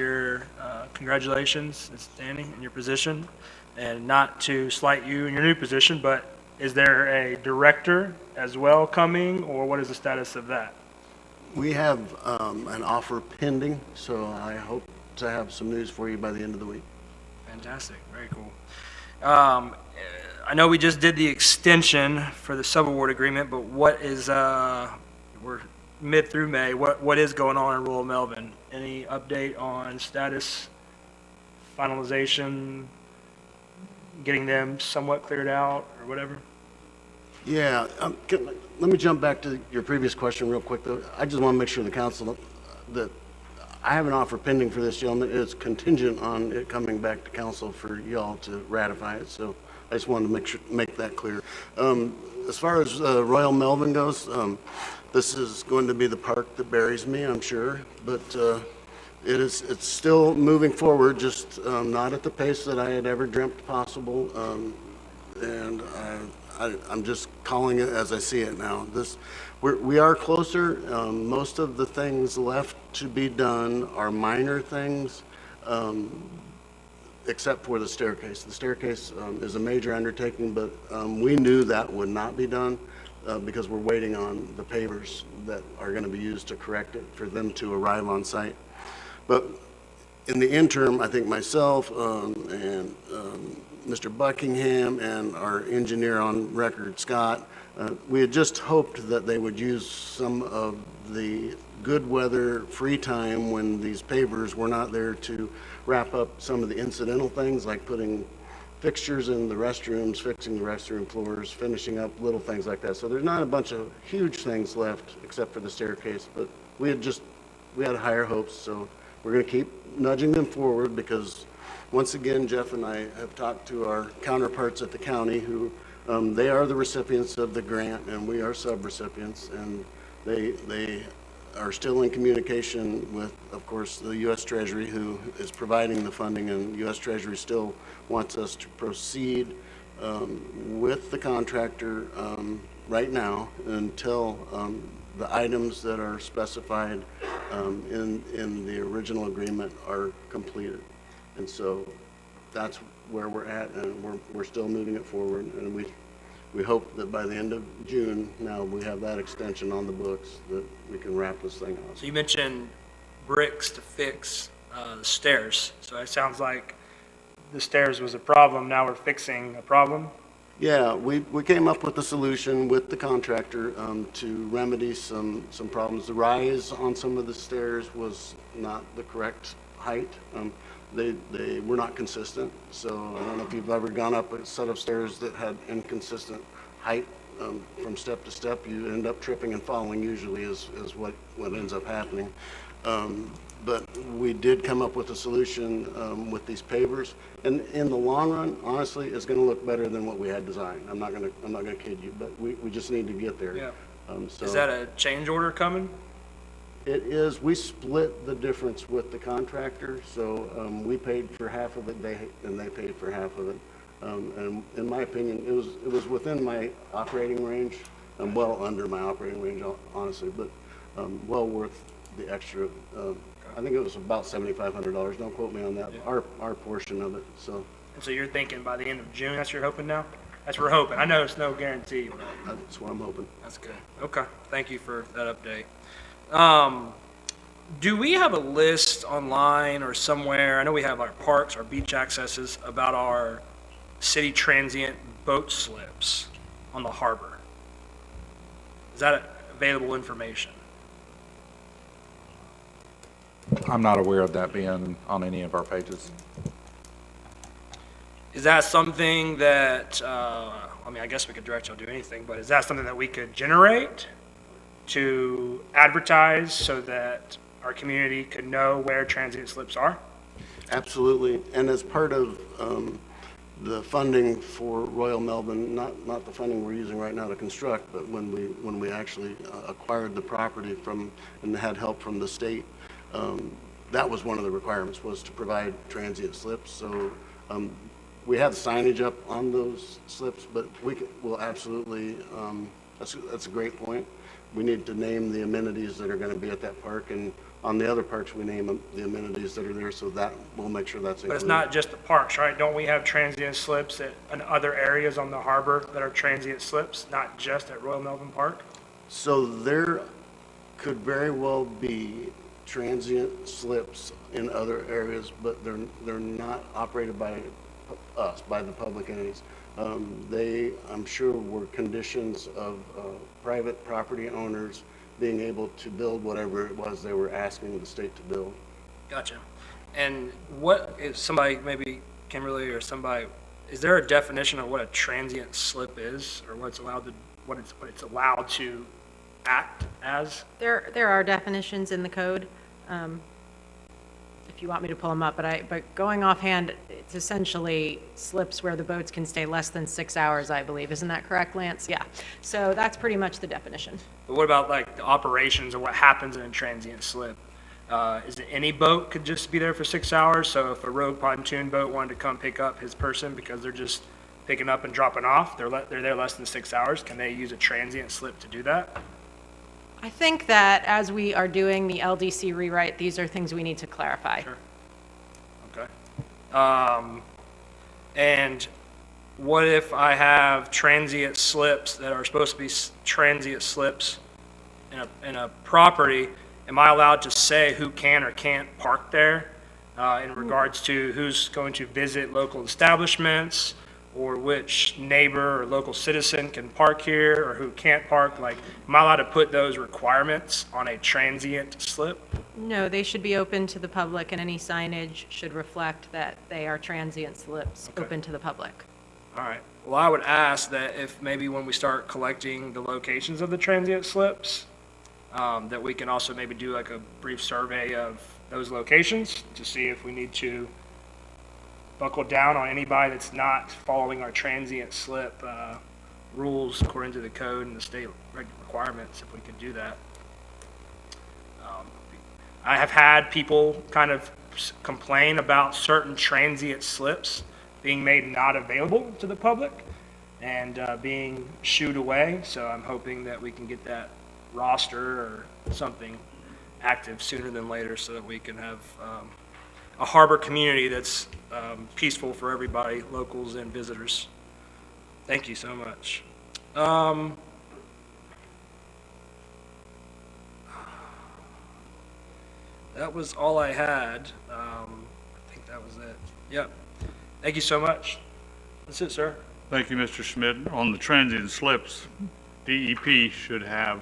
congratulations, it's Danny, in your position. And not to slight you in your new position, but is there a director as well coming, or what is the status of that? We have an offer pending, so I hope to have some news for you by the end of the week. Fantastic, very cool. I know we just did the extension for the subaward agreement, but what is, we're mid through May, what is going on in rural Melvin? Any update on status, finalization, getting them somewhat cleared out or whatever? Yeah, let me jump back to your previous question real quick, though. I just want to make sure the council that I have an offer pending for this gentleman. It's contingent on it coming back to council for y'all to ratify it. So I just wanted to make that clear. As far as Royal Melvin goes, this is going to be the park that buries me, I'm sure. But It's still moving forward, just not at the pace that I had ever dreamt possible. And I'm just calling it as I see it now. We are closer. Most of the things left to be done are minor things, except for the staircase. The staircase is a major undertaking, but we knew that would not be done because we're waiting on the pavers that are going to be used to correct it for them to arrive on site. But in the interim, I think myself and Mr. Buckingham and our engineer on record, Scott, we had just hoped that they would use some of the good weather free time when these pavers were not there to wrap up some of the incidental things like putting fixtures in the restrooms, fixing the restroom floors, finishing up little things like that. So there's not a bunch of huge things left except for the staircase, but we had higher hopes, so we're going to keep nudging them forward because once again, Jeff and I have talked to our counterparts at the county who they are the recipients of the grant and we are sub-recipients, and they are still in communication with, of course, the U.S. Treasury who is providing the funding, and U.S. Treasury still wants us to proceed with the contractor right now until the items that are specified in the original agreement are completed. And so that's where we're at, and we're still moving it forward, and we hope that by the end of June, now we have that extension on the books, that we can wrap this thing up. So you mentioned bricks to fix the stairs. So it sounds like the stairs was a problem. Now we're fixing a problem. Yeah, we came up with a solution with the contractor to remedy some problems. The rise on some of the stairs was not the correct height. They were not consistent. So I don't know if you've ever gone up a set of stairs that had inconsistent height from step to step. You end up tripping and falling usually is what ends up happening. But we did come up with a solution with these pavers, and in the long run, honestly, it's going to look better than what we had designed. I'm not going to kid you, but we just need to get there. Yeah. So Is that a change order coming? it is. We split the difference with the contractor, so we paid for half of it, and they paid for half of it. And in my opinion, it was within my operating range, well under my operating range, honestly, but well worth the extra. I think it was about $7,500. Don't quote me on that. Yeah. Our portion of it. So. And so you're thinking by the end of June, that's what you're hoping now? That's what we're hoping. I know it's no guarantee, but That's what I'm hoping. that's good. Okay, thank you for that update. Do we have a list online or somewhere? I know we have our parks, our beach accesses, about our city transient boat slips on the harbor. Is that available information? I'm not aware of that being on any of our pages. Is that something that, I mean, I guess we could direct y'all to do anything, but is that something that we could generate to advertise so that our community could know where transient slips are? Absolutely. And as part of the funding for Royal Melbourne, not the funding we're using right now to construct, but when we actually acquired the property from and had help from the state, that was one of the requirements, was to provide transient slips. So we have signage up on those slips, but we'll absolutely, that's a great point. We need to name the amenities that are going to be at that park, and on the other parks, we name the amenities that are there, so that we'll make sure that's included. But it's not just the parks, right? Don't we have transient slips in other areas on the harbor that are transient slips, not just at Royal Melbourne Park? So there could very well be transient slips in other areas, but they're not operated by us, by the public entities. They, I'm sure, were conditions of private property owners being able to build whatever it was they were asking the state to build. Gotcha. And what, if somebody, maybe Kimberly or somebody, is there a definition of what a transient slip is, or what it's allowed to act as? There are definitions in the code, if you want me to pull them up, but going offhand, it's essentially slips where the boats can stay less than 6 hours, I believe. Isn't that correct, Lance? Yeah. So that's pretty much the definition. But what about like the operations or what happens in a transient slip? Is it any boat could just be there for 6 hours? So if a rogue pontoon boat wanted to come pick up his person because they're just picking up and dropping off, they're there less than 6 hours, can they use a transient slip to do that? I think that as we are doing the LDC rewrite, these are things we need to clarify. Sure. Okay. And what if I have transient slips that are supposed to be transient slips in a property? Am I allowed to say who can or can't park there in regards to who's going to visit local establishments, or which neighbor or local citizen can park here or who can't park? Like, am I allowed to put those requirements on a transient slip? No, they should be open to the public, and any signage should reflect that they are transient slips open to the public. All right. Well, I would ask that if maybe when we start collecting the locations of the transient slips, that we can also maybe do like a brief survey of those locations to see if we need to buckle down on anybody that's not following our transient slip rules according to the code and the state requirements, if we could do that. I have had people kind of complain about certain transient slips being made not available to the public and being shooed away. So I'm hoping that we can get that roster or something active sooner than later so that we can have a harbor community that's peaceful for everybody, locals and visitors. Thank you so much. That was all I had. I think that was it. Yep. Thank you so much. That's it, sir. Thank you, Mr. Schmidt. On the transient slips, DEP should have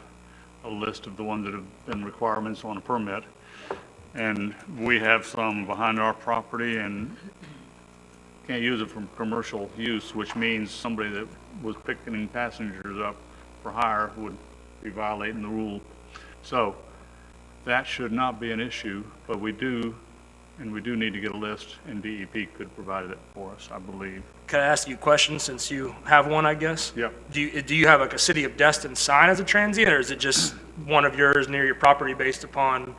a list of the ones that have been requirements on a permit. And we have some behind our property and can't use it for commercial use, which means somebody that was picking passengers up for hire would be violating the rule. So that should not be an issue, but we do need to get a list, and DEP could provide it for us, I believe. Can I ask you a question since you have one, I guess? Yep. Do you have like a City of Destin sign as a transient, or is it just one of yours near your property based upon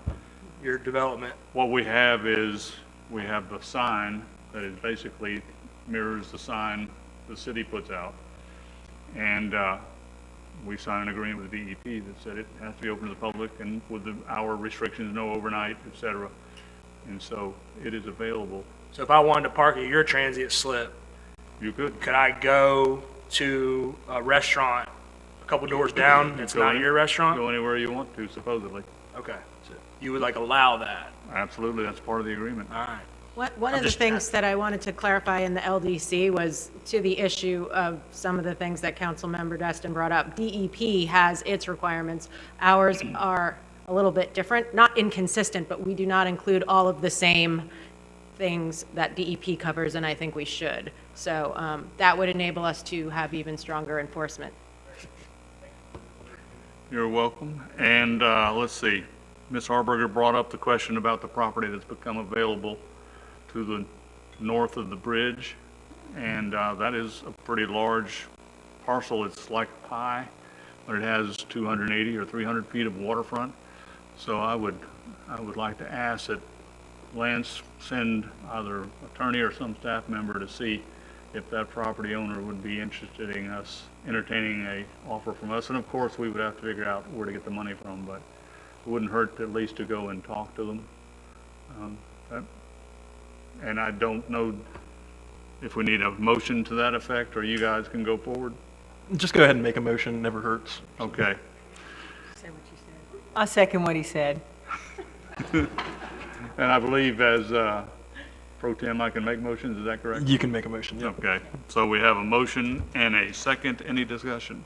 your development? What we have is, we have the sign that is basically mirrors the sign the city puts out. And we signed an agreement with DEP that said it has to be open to the public and with the hour restrictions, no overnight, et cetera. And so it is available. So if I wanted to park at your transient slip, you could. Could I go to a restaurant a couple doors down that's not your restaurant? Go anywhere you want to, supposedly. Okay. So you would like allow that? Absolutely, that's part of the agreement. All right. One of the things that I wanted to clarify in the LDC was to the issue of some of the things that Councilmember Destin brought up. DEP has its requirements. Ours are a little bit different, not inconsistent, but we do not include all of the same things that DEP covers, and I think we should. So that would enable us to have even stronger enforcement. You're welcome. And let's see, Ms. Harberger brought up the question about the property that's become available to the north of the bridge. And that is a pretty large parcel. It's like a pie, but it has 280 or 300 feet of waterfront. So I would like to ask that Lance send either attorney or some staff member to see if that property owner would be interested in us entertaining a offer from us. And of course, we would have to figure out where to get the money from, but it wouldn't hurt at least to go and talk to them. And I don't know if we need a motion to that effect, or you guys can go forward. Just go ahead and make a motion, never hurts. Okay. I'll second what he said. And I believe as pro tem, I can make motions, is that correct? You can make a motion, yeah. Okay, so we have a motion and a second. Any discussion?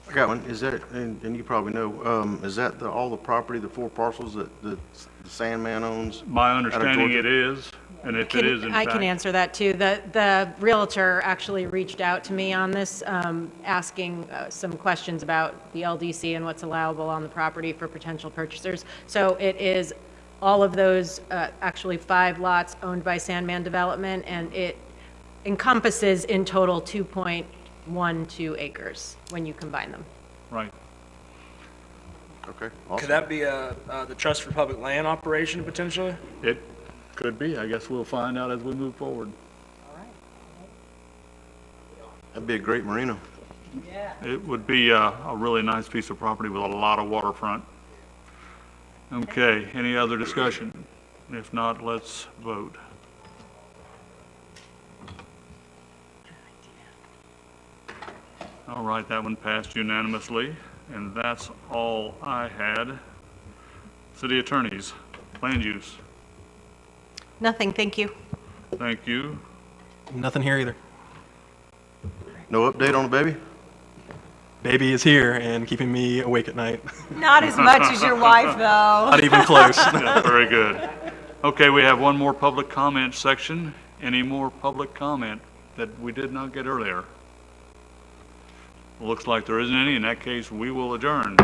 I got one. Is that, and you probably know, is that all the property, the 4 parcels that the Sandman owns? My understanding it is, and if it is in I fact. can answer that too. The realtor actually reached out to me on this, asking some questions about the LDC and what's allowable on the property for potential purchasers. So it is all of those, actually 5 lots owned by Sandman Development, and it encompasses in total 2.12 acres when you combine them. Right. Okay, Could awesome. that be the Trust for Public Land operation potentially? It could be. I guess we'll find out as we move forward. That'd be a great marina. It would be a really nice piece of property with a lot of waterfront. Okay, any other discussion? If not, let's vote. All right, that one passed unanimously, and that's all I had. City attorneys, land use, Nothing, thank you. thank you. Nothing here either. No update on the baby? Baby is here and keeping me awake at night. Not as much as your wife, though. Not even close. Yeah, very good. Okay, we have one more public comment section. Any more public comment that we did not get earlier? Looks like there isn't any. In that case, we will adjourn.